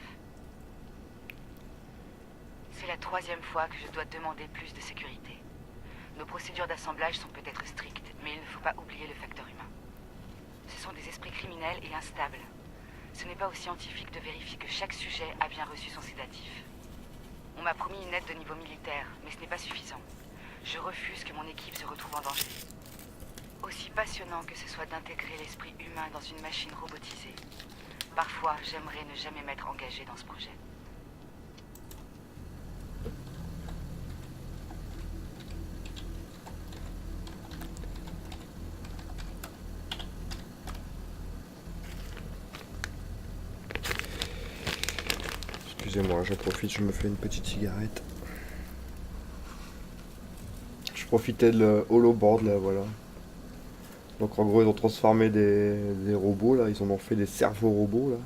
C'est la 3e fois que je dois demander plus de sécurité. Nos procédures d'assemblage sont peut-être strictes, mais il ne faut pas oublier le facteur humain. Ce sont des esprits criminels et instables. Ce n'est pas aux scientifiques de vérifier que chaque sujet a bien reçu son sédatif. On m'a promis une aide de niveau militaire, mais ce n'est pas suffisant. Je refuse que mon équipe se retrouve en danger. Aussi passionnant que ce soit d'intégrer l'esprit humain dans une machine robotisée, parfois j'aimerais ne jamais m'être engagé dans ce projet. Excusez-moi, j'en profite, je me fais une petite cigarette. Je profitais de le holoboard là, voilà. Donc en gros ils ont transformé des robots là, ils en ont fait des cerveaux robots là.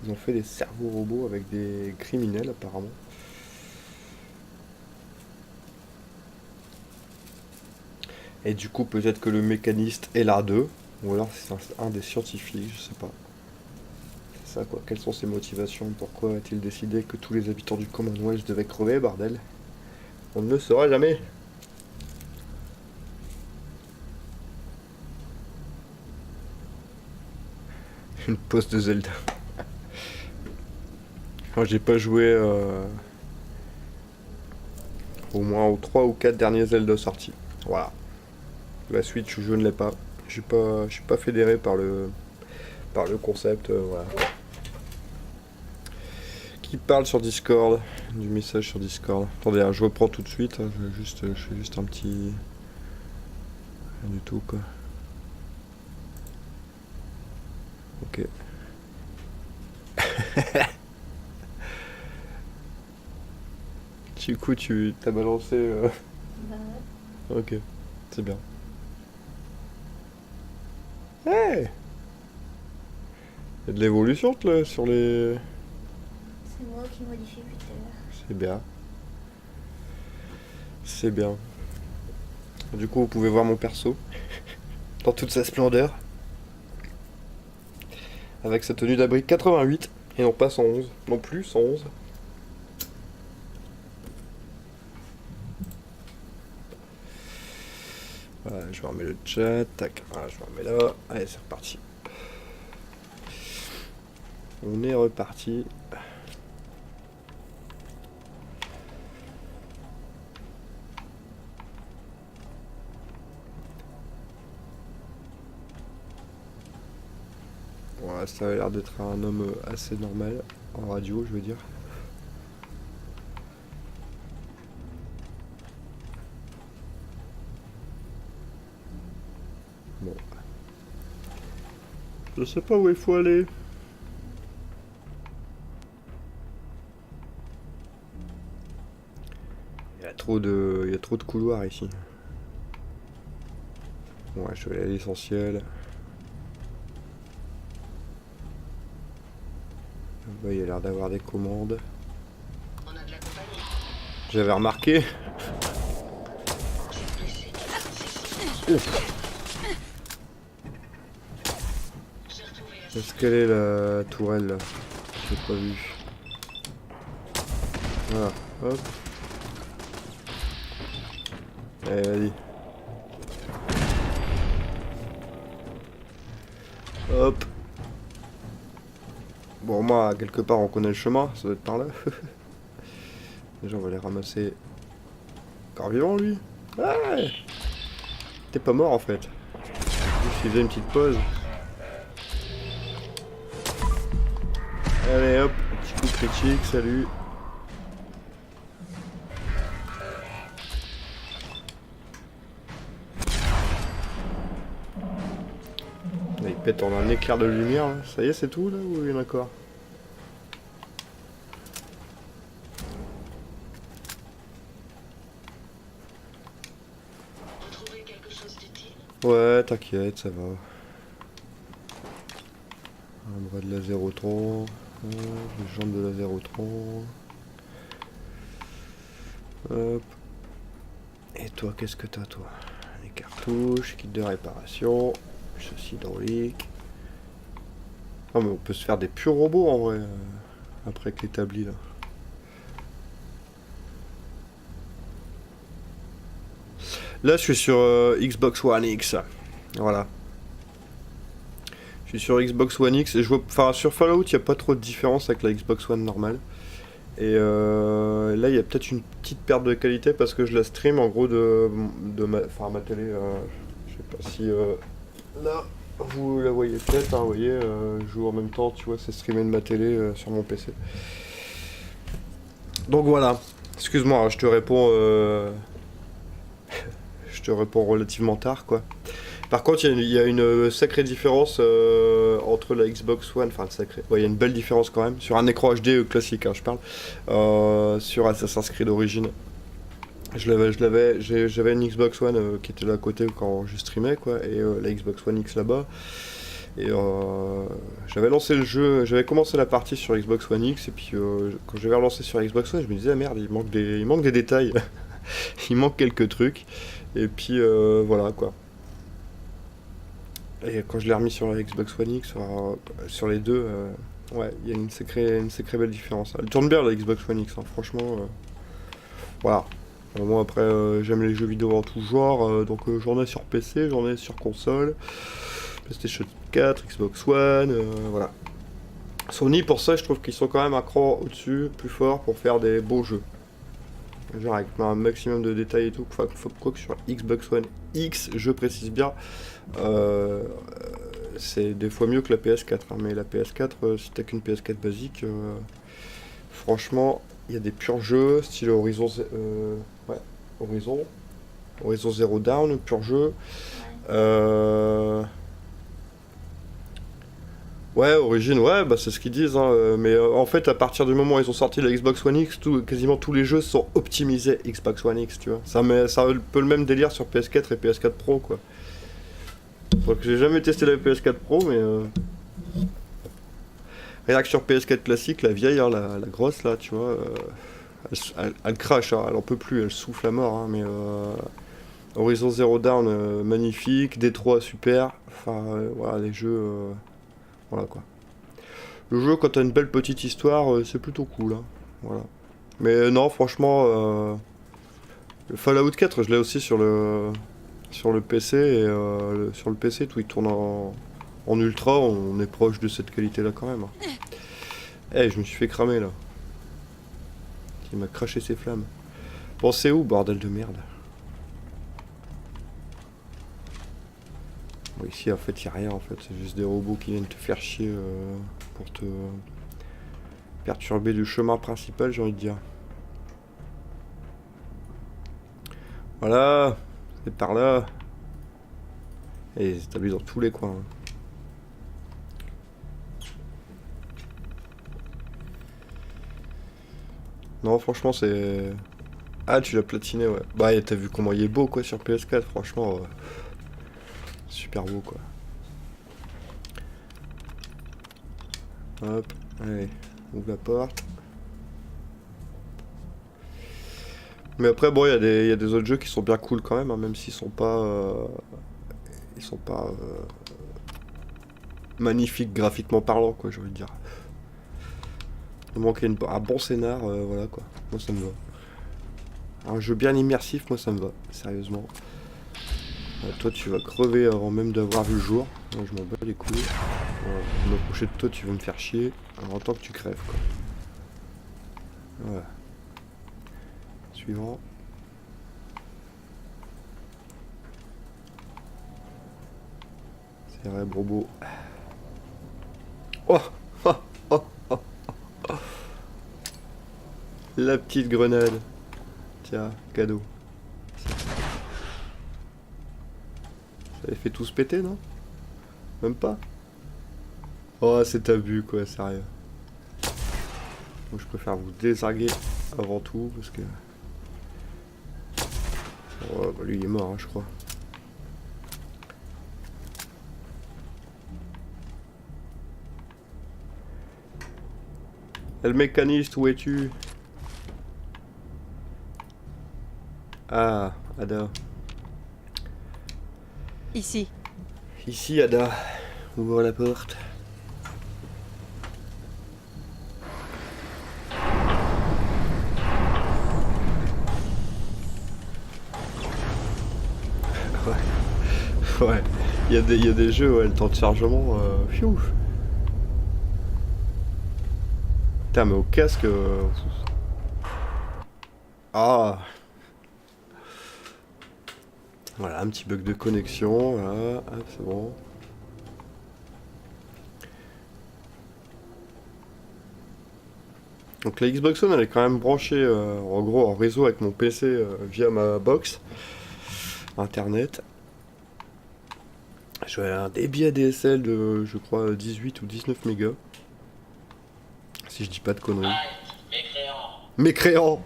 Ils ont fait des cerveaux robots avec des criminels apparemment. Et du coup peut-être que le mécaniste est là d'eux, ou alors c'est un des scientifiques, je sais pas. C'est ça quoi, quelles sont ses motivations, pourquoi a-t-il décidé que tous les habitants du Commonwealth devaient crever, bordel? On ne le saura jamais. Une pause de Zelda. Moi j'ai pas joué au moins aux 3 ou 4 derniers Zelda sortis. Voilà. La Switch je ne l'ai pas. Je suis pas fédéré par le concept. Voilà. Qui parle sur Discord? Du message sur Discord. Attendez, hein, je reprends tout de suite. Hein, je fais juste un petit. Rien du tout quoi. Ok. Du coup, tu t'as balancé. Bah ouais. Ok, c'est bien. Hey! Il y a de l'évolution là sur les. C'est moi qui modifie plus tard. C'est bien. C'est bien. Du coup, vous pouvez voir mon perso dans toute sa splendeur. Avec sa tenue d'abri 88 et non pas 111. Non plus 111. Voilà, je vais remettre le chat. Tac, voilà, je me remets là. Allez, c'est reparti. On est reparti. Voilà, ça a l'air d'être un homme assez normal en radio, je veux dire. Bon. Je sais pas où il faut aller. Il y a trop de couloirs ici. Ouais, je vais aller à l'essentiel. Là, il y a l'air d'avoir des commandes. On a de la compagnie. J'avais remarqué. Ouf. J'ai retrouvé la Est-ce qu'elle est la tourelle là? J'ai pas vu. Voilà, hop. Allez, vas-y. Hop. Bon, moi, quelque part, on connaît le chemin, ça doit être par là. Déjà, on va les ramasser. Encore vivant, lui? Ouais. T'es pas mort, en fait. Juste, il faisait une petite pause. Allez, hop, petit coup critique, salut. Là, il pète en un éclair de lumière, là. Ça y est, c'est tout, là, ou il y en a encore? retrouvé quelque chose d'utile. Ouais, t'inquiète, ça va. Un bras de Laserotron, les jambes de Laserotron. Hop. Et toi, qu'est-ce que t'as, toi? Les cartouches, kit de réparation, châssis hydraulique. Ah, mais on peut se faire des purs robots en vrai, après avec l'établi là. Là, je suis sur Xbox One X. Voilà. Je suis sur Xbox One X et je vois. Enfin, sur Fallout, il n'y a pas trop de différence avec la Xbox One normale. Et là, il y a peut-être une petite perte de qualité parce que je la stream en gros de ma télé. Je sais pas si. Là, vous la voyez peut-être, hein, vous voyez, je joue en même temps, tu vois, c'est streamé de ma télé sur mon PC. Donc voilà. Excuse-moi, hein, je te réponds. Je te réponds relativement tard, quoi. Par contre, il y a une sacrée différence entre la Xbox One, enfin sacrée, ouais, il y a une belle différence quand même, sur un écran HD classique, hein, je parle, sur Assassin's Creed Origins. J'avais une Xbox One qui était là à côté quand je streamais, quoi, et la Xbox One X là-bas. Et j'avais lancé le jeu, j'avais commencé la partie sur Xbox One X, et puis quand j'avais relancé sur Xbox One, je me disais, ah merde, il manque des détails, il manque quelques trucs, et puis voilà quoi. Et quand je l'ai remis sur la Xbox One X, sur les deux, ouais, il y a une sacrée belle différence. Elle tourne bien la Xbox One X, hein, franchement, voilà. Bon, moi après, j'aime les jeux vidéo en tout genre, donc j'en ai sur PC, j'en ai sur console. PlayStation 4, Xbox One, voilà. Sony, pour ça, je trouve qu'ils sont quand même un cran au-dessus, plus fort pour faire des beaux jeux. Genre avec un maximum de détails et tout. Quoi que sur Xbox One X, je précise bien, c'est des fois mieux que la PS4. Hein, mais la PS4, si t'as qu'une PS4 basique, franchement, il y a des purs jeux, style Horizon Zero Dawn, pur jeu. Ouais, Origin, ouais, bah c'est ce qu'ils disent, hein, mais en fait, à partir du moment où ils ont sorti la Xbox One X, quasiment tous les jeux sont optimisés Xbox One X, tu vois. Ça a un peu le même délire sur PS4 et PS4 Pro, quoi. Donc j'ai jamais testé la PS4 Pro, mais rien que sur PS4 classique, la vieille, hein, la grosse, là, tu vois, elle crache, hein, elle en peut plus, elle souffle à mort, hein, mais Horizon Zero Dawn, magnifique, D3, super, enfin, voilà, les jeux... voilà quoi. Le jeu, quand t'as une belle petite histoire, c'est plutôt cool. Hein. Voilà. Mais non, franchement, le Fallout 4, je l'ai aussi sur le PC. Et sur le PC, tout il tourne en ultra. On est proche de cette qualité-là quand même. Eh, je me suis fait cramer là. Il m'a craché ses flammes. Bon, c'est où, bordel de merde? Bon, ici en fait il n'y a rien en fait, c'est juste des robots qui viennent te faire chier pour te perturber du chemin principal, j'ai envie de dire. Voilà, c'est par là. Et ils établissent dans tous les coins. Hein. Non franchement c'est... Ah tu l'as platiné ouais. Bah t'as vu comment il est beau quoi sur PS4 franchement. Super beau quoi. Hop, allez, ouvre la porte. Mais après bon, il y a des autres jeux qui sont bien cool quand même, hein, même s'ils sont pas magnifiques graphiquement parlant quoi, j'ai envie de dire. Il manquait un bon scénar, voilà quoi. Moi ça me va. Un jeu bien immersif, moi ça me va, sérieusement. Toi tu vas crever avant même d'avoir vu le jour. Moi je m'en bats les couilles. Je vais m'approcher de toi, tu vas me faire chier. En tant que tu crèves quoi. Voilà. Suivant. C'est vrai, Brobo. Oh, oh, oh, oh, oh. La petite grenade. Tiens, cadeau. Ça les fait tous péter, non? Même pas? Oh, c'est abus, quoi, sérieux. Donc, je préfère vous désarguer avant tout, parce que... Oh, bah, lui, il est mort, hein, je crois. Et le mécaniste, où es-tu? Ah, Ada. Ici. Ici, Ada. Ouvre la porte. Ouais. Ouais. Il y a des jeux, ouais, le temps de chargement, fiou. Putain, mais au casque... Ah. Voilà, un petit bug de connexion, voilà, hop, c'est bon. Donc la Xbox One, elle est quand même branchée, en gros, en réseau avec mon PC via ma box. Internet. Je vais avoir un débit ADSL de, je crois, 18 ou 19 mégas. Si je dis pas de conneries. Mécréant. Mécréant.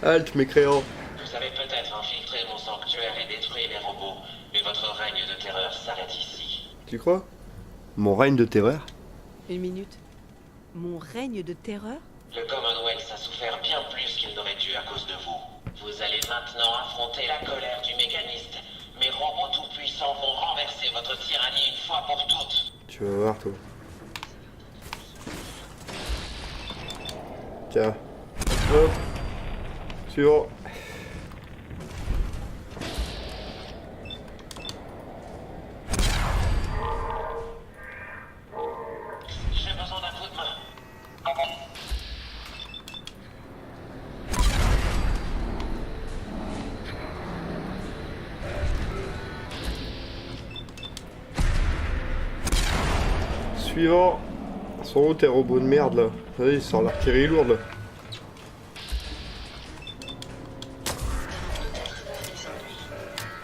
Halt, mécréant. Vous avez peut-être infiltré mon sanctuaire et détruit les robots, mais votre règne de terreur s'arrête ici. Tu crois? Mon règne de terreur? Une minute. Mon règne de terreur? Le Commonwealth a souffert bien plus qu'il n'aurait dû à cause de vous. Vous allez maintenant affronter la colère du mécaniste. Mes robots tout-puissants vont renverser votre tyrannie une fois pour toutes. Tu vas voir, toi. Tiens. Hop. Suivant. J'ai besoin d'un coup de main. Suivant. Ils sont où tes robots de merde là? Vas-y, ils sortent l'artillerie lourde là.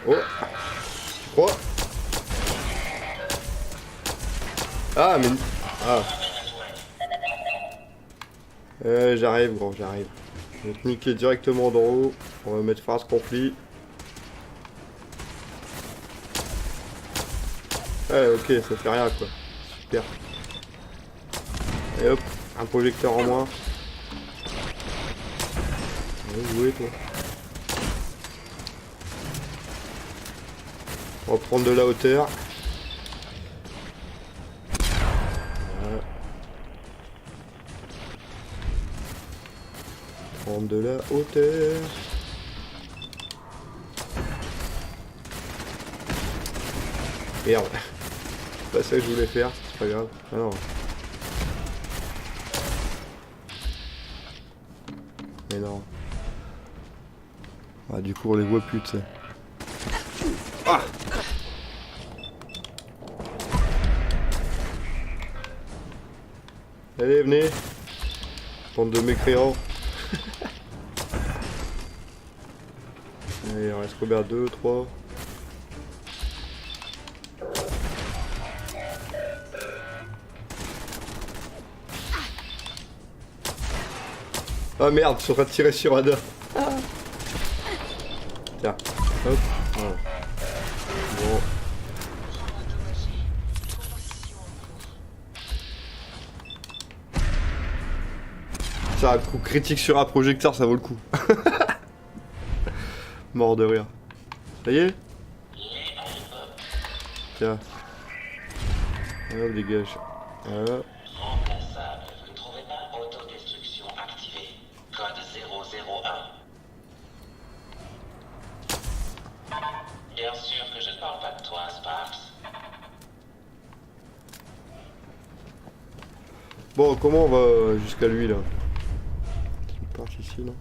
Oh. Tu crois? Ah mais... Ah. J'arrive gros, j'arrive. Je vais te niquer directement d'en haut. On va mettre phase conflit. Ouais ok, ça fait rien quoi. Super. Et hop, un projecteur en moins. Bien joué toi. On va prendre de la hauteur. Voilà. Prendre de la hauteur. Merde. C'est pas ça que je voulais faire, c'est pas grave. Ah non. Mais non. Ah du coup on les voit plus tu sais. Ah. Allez venez. Bande de mécréants. Allez il en reste combien? 2, 3. Ah merde, ils sont en train de tirer sur Ada. Tiens, hop, voilà. Bon. Ça, un coup critique sur un projecteur, ça vaut le coup. Mort de rire. Ça y est? Tiens. Hop, dégage. Voilà. Remplaçable. Vous ne trouvez pas autodestruction activée. Code 001. Bien sûr que je ne parle pas de toi, Sparks. Bon, comment on va jusqu'à lui là? Il part ici là.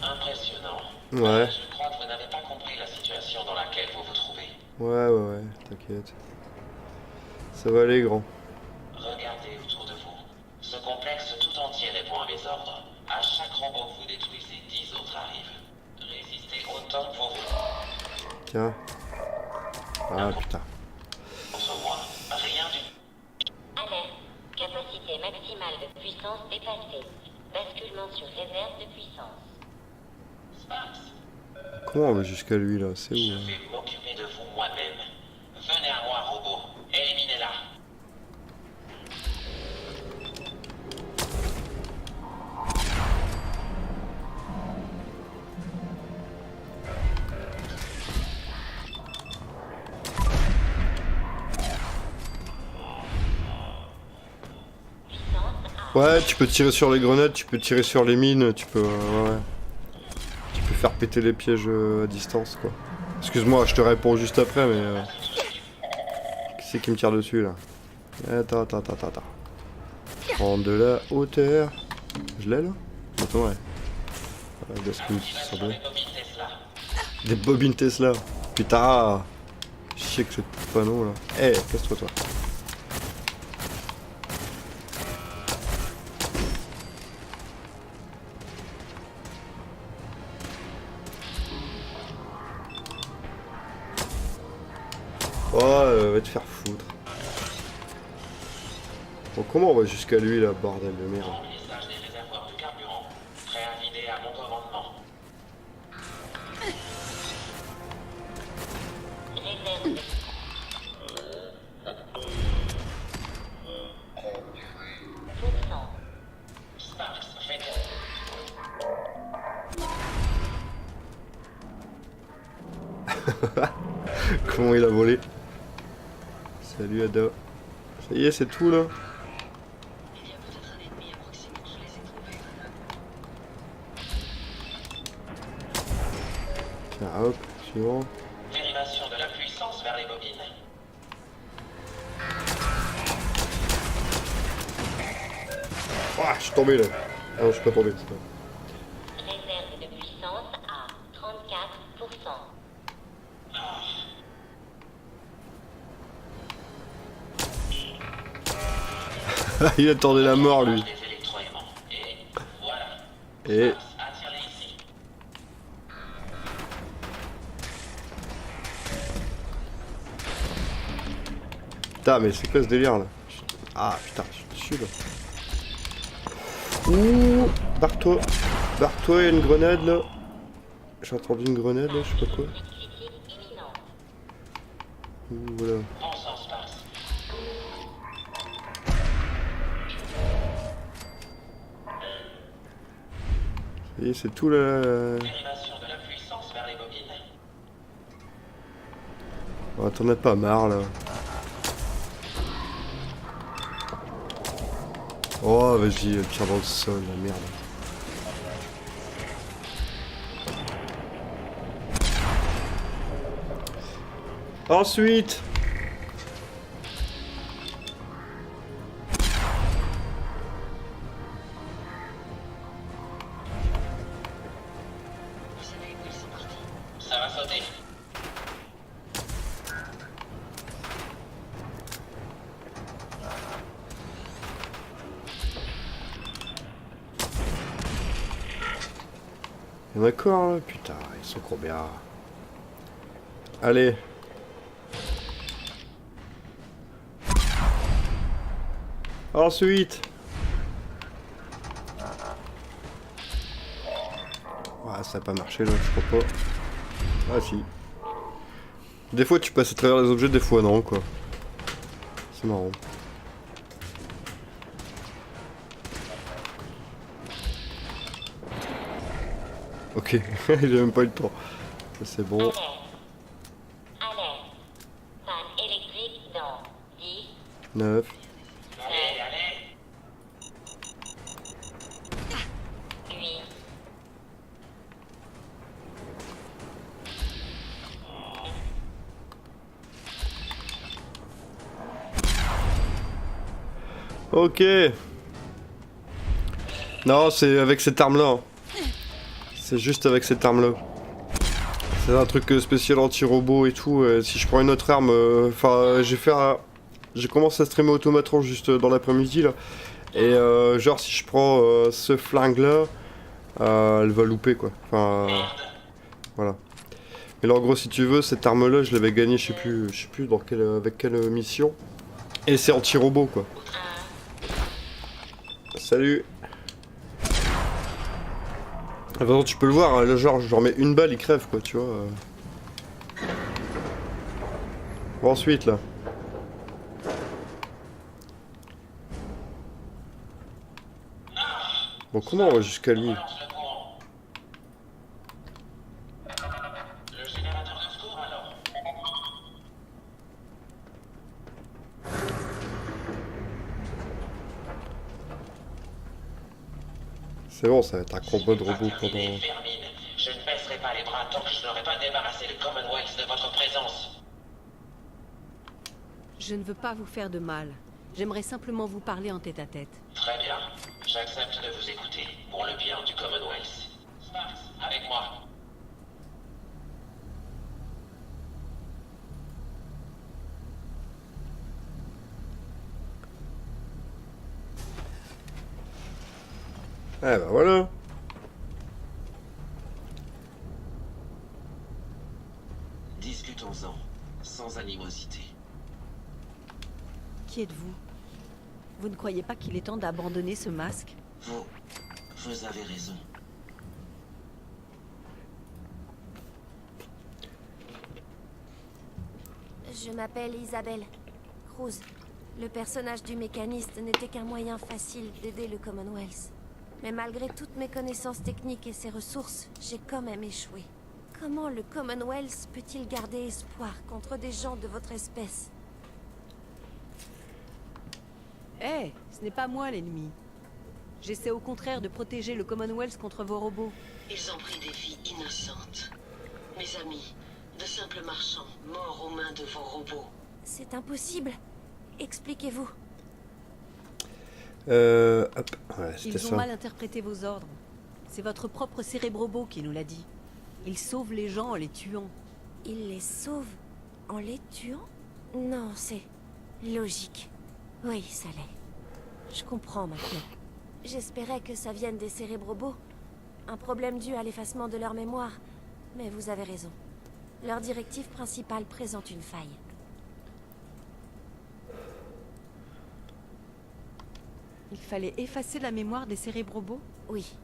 Impressionnant. Ouais. Je crois que vous n'avez pas compris la situation dans laquelle vous vous trouvez. Ouais, t'inquiète. Ça va aller grand. Regardez autour de vous. Ce complexe tout entier répond à mes ordres. À chaque robot que vous détruisez, 10 autres arrivent. Résistez autant que vous voulez. Tiens. Ah putain. Contre moi, rien du Alerte. Capacité maximale de puissance dépassée. Basculement sur réserve de puissance. Sparks. Comment on va jusqu'à lui là? C'est où Je là? vais m'occuper de vous moi-même. Venez à moi, robot. Éliminez-la. Ouais, tu peux tirer sur les grenades, tu peux tirer sur les mines, tu peux... ouais. Tu peux faire péter les pièges à distance, quoi. Excuse-moi, je te réponds juste après, mais... Qui c'est qui me tire dessus, là? Attends. Prendre de la hauteur. Je l'ai, là? Attends, ouais. Voilà, bascule, ça semblait. Des bobines Tesla. Putain. Je sais que ce panneau, là. Eh, casse-toi, toi. Oh, va te faire foutre. Bon, comment on va jusqu'à lui là, bordel de merde? Remplissage des réservoirs de carburant. Prêt à vider à mon commandement. Réserve. Pourcent. Sparks, faites. Comment il a volé? Salut Ada. Ça y est, c'est tout là? Il y a peut-être un ennemi à proximité. Je les ai trouvés. Tiens, hop, suivant. Dérivation de la puissance vers les bobines. Ah, je suis tombé là. Ah non, je suis pas tombé, c'est pas. Réserve de puissance à 34%. Il attendait la mort lui. Des électroaimants. Et voilà. Et Attirez ici. putain, mais c'est quoi ce délire là? Ah putain, je suis dessus là. Ouh, barre-toi. Barre-toi, il y a une grenade là. J'ai entendu une grenade là, je sais pas quoi. Critique imminente. Ouh, voilà. Bon sang, Sparks. Ça y est, c'est tout là. Dérivation de la puissance vers les bobines. Oh, t'en as pas marre là. Oh, vas-y, elle tire dans le sol, la merde. Ensuite. Vous savez où ils sont partis? Ça va sauter. Il y en a encore là, putain, ils sont combien? Allez. Ensuite. Ouais, ça a pas marché là, je crois pas. Ah si. Des fois tu passes à travers les objets, des fois non quoi. C'est marrant. Ok, j'ai même pas eu le temps. Ça, c'est bon. Alerte. Alerte. Panne électrique dans 10, 9. Allez, allez. 8, Ok. Non, c'est avec cette arme-là. C'est juste avec cette arme-là. C'est un truc spécial anti-robot et tout. Si je prends une autre arme, enfin, j'ai commencé à streamer Automatron juste dans l'après-midi là. Et genre si je prends ce flingue-là, elle va louper quoi. Enfin, voilà. Mais là en gros si tu veux, cette arme-là, je l'avais gagnée, je sais plus dans avec quelle mission. Et c'est anti-robot quoi. Salut. De toute façon, tu peux le voir, hein, là, genre, je leur mets une balle, il crève, quoi, tu vois. Bon, ensuite, là. Bon, comment on va jusqu'à lui? Relance le courant. Le générateur de secours alors. C'est bon, ça va être un combat de robots pendant... Terminé, Fermine. Je ne baisserai pas les bras tant que je n'aurai pas débarrassé le Commonwealth de votre présence. Je ne veux pas vous faire de mal. J'aimerais simplement vous parler en tête-à-tête. Très bien. J'accepte de vous écouter pour le bien du Commonwealth. Sparks, avec moi. Eh ben voilà. Discutons-en. sans animosité. Qui êtes-vous? Vous ne croyez pas qu'il est temps d'abandonner ce masque? Vous avez raison. Je m'appelle Isabelle Cruz. Le personnage du mécaniste n'était qu'un moyen facile d'aider le Commonwealth. Mais malgré toutes mes connaissances techniques et ses ressources, j'ai quand même échoué. Comment le Commonwealth peut-il garder espoir contre des gens de votre espèce? Eh, ce n'est pas moi l'ennemi. J'essaie au contraire de protéger le Commonwealth contre vos robots. Ils ont pris des vies innocentes. Mes amis, de simples marchands, morts aux mains de vos robots. C'est impossible. Expliquez-vous. Hop, ouais, c'était Ils ont ça. mal interprété vos ordres. C'est votre propre cérébrobo qui nous l'a dit. Il sauve les gens en les tuant. Il les sauve en les tuant? Non, c'est logique. Oui, ça l'est. Je comprends maintenant. J'espérais que ça vienne des cérébrobos. Un problème dû à l'effacement de leur mémoire. Mais vous avez raison. Leur directive principale présente une faille. Il fallait effacer la mémoire des cérébrobos? Oui.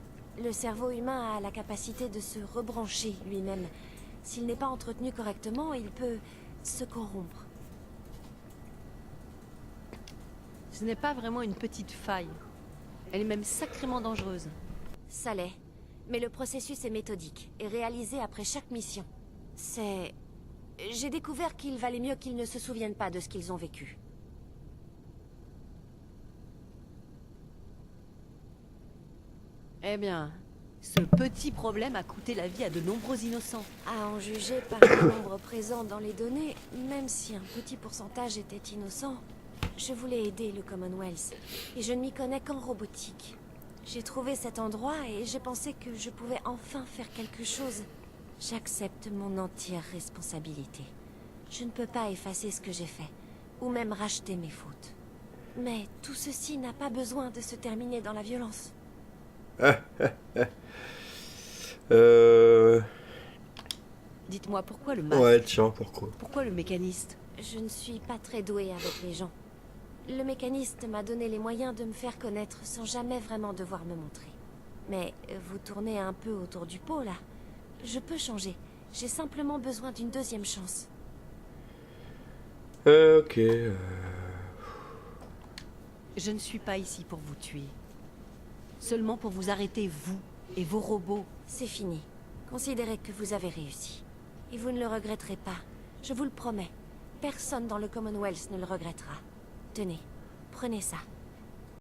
Le cerveau humain a la capacité de se rebrancher lui-même. S'il n'est pas entretenu correctement, il peut se corrompre. Ce n'est pas vraiment une petite faille. Elle est même sacrément dangereuse. Ça l'est. Mais le processus est méthodique et réalisé après chaque mission. C'est... J'ai découvert qu'il valait mieux qu'ils ne se souviennent pas de ce qu'ils ont vécu. Eh bien, ce petit problème a coûté la vie à de nombreux innocents. À en juger par le nombre présent dans les données, même si un petit pourcentage était innocent, je voulais aider le Commonwealth. Et je ne m'y connais qu'en robotique. J'ai trouvé cet endroit et j'ai pensé que je pouvais enfin faire quelque chose. J'accepte mon entière responsabilité. Je ne peux pas effacer ce que j'ai fait, ou même racheter mes fautes. Mais tout ceci n'a pas besoin de se terminer dans la violence. Dites-moi, pourquoi le masque? Ouais, tiens, pourquoi? Pourquoi le mécaniste? Je ne suis pas très douée avec les gens. Le mécaniste m'a donné les moyens de me faire connaître sans jamais vraiment devoir me montrer. Mais vous tournez un peu autour du pot, là. Je peux changer. J'ai simplement besoin d'une deuxième chance. Ok. Je ne suis pas ici pour vous tuer. Seulement pour vous arrêter, vous et vos robots. C'est fini. Considérez que vous avez réussi. Et vous ne le regretterez pas. Je vous le promets. Personne dans le Commonwealth ne le regrettera. Tenez, prenez ça.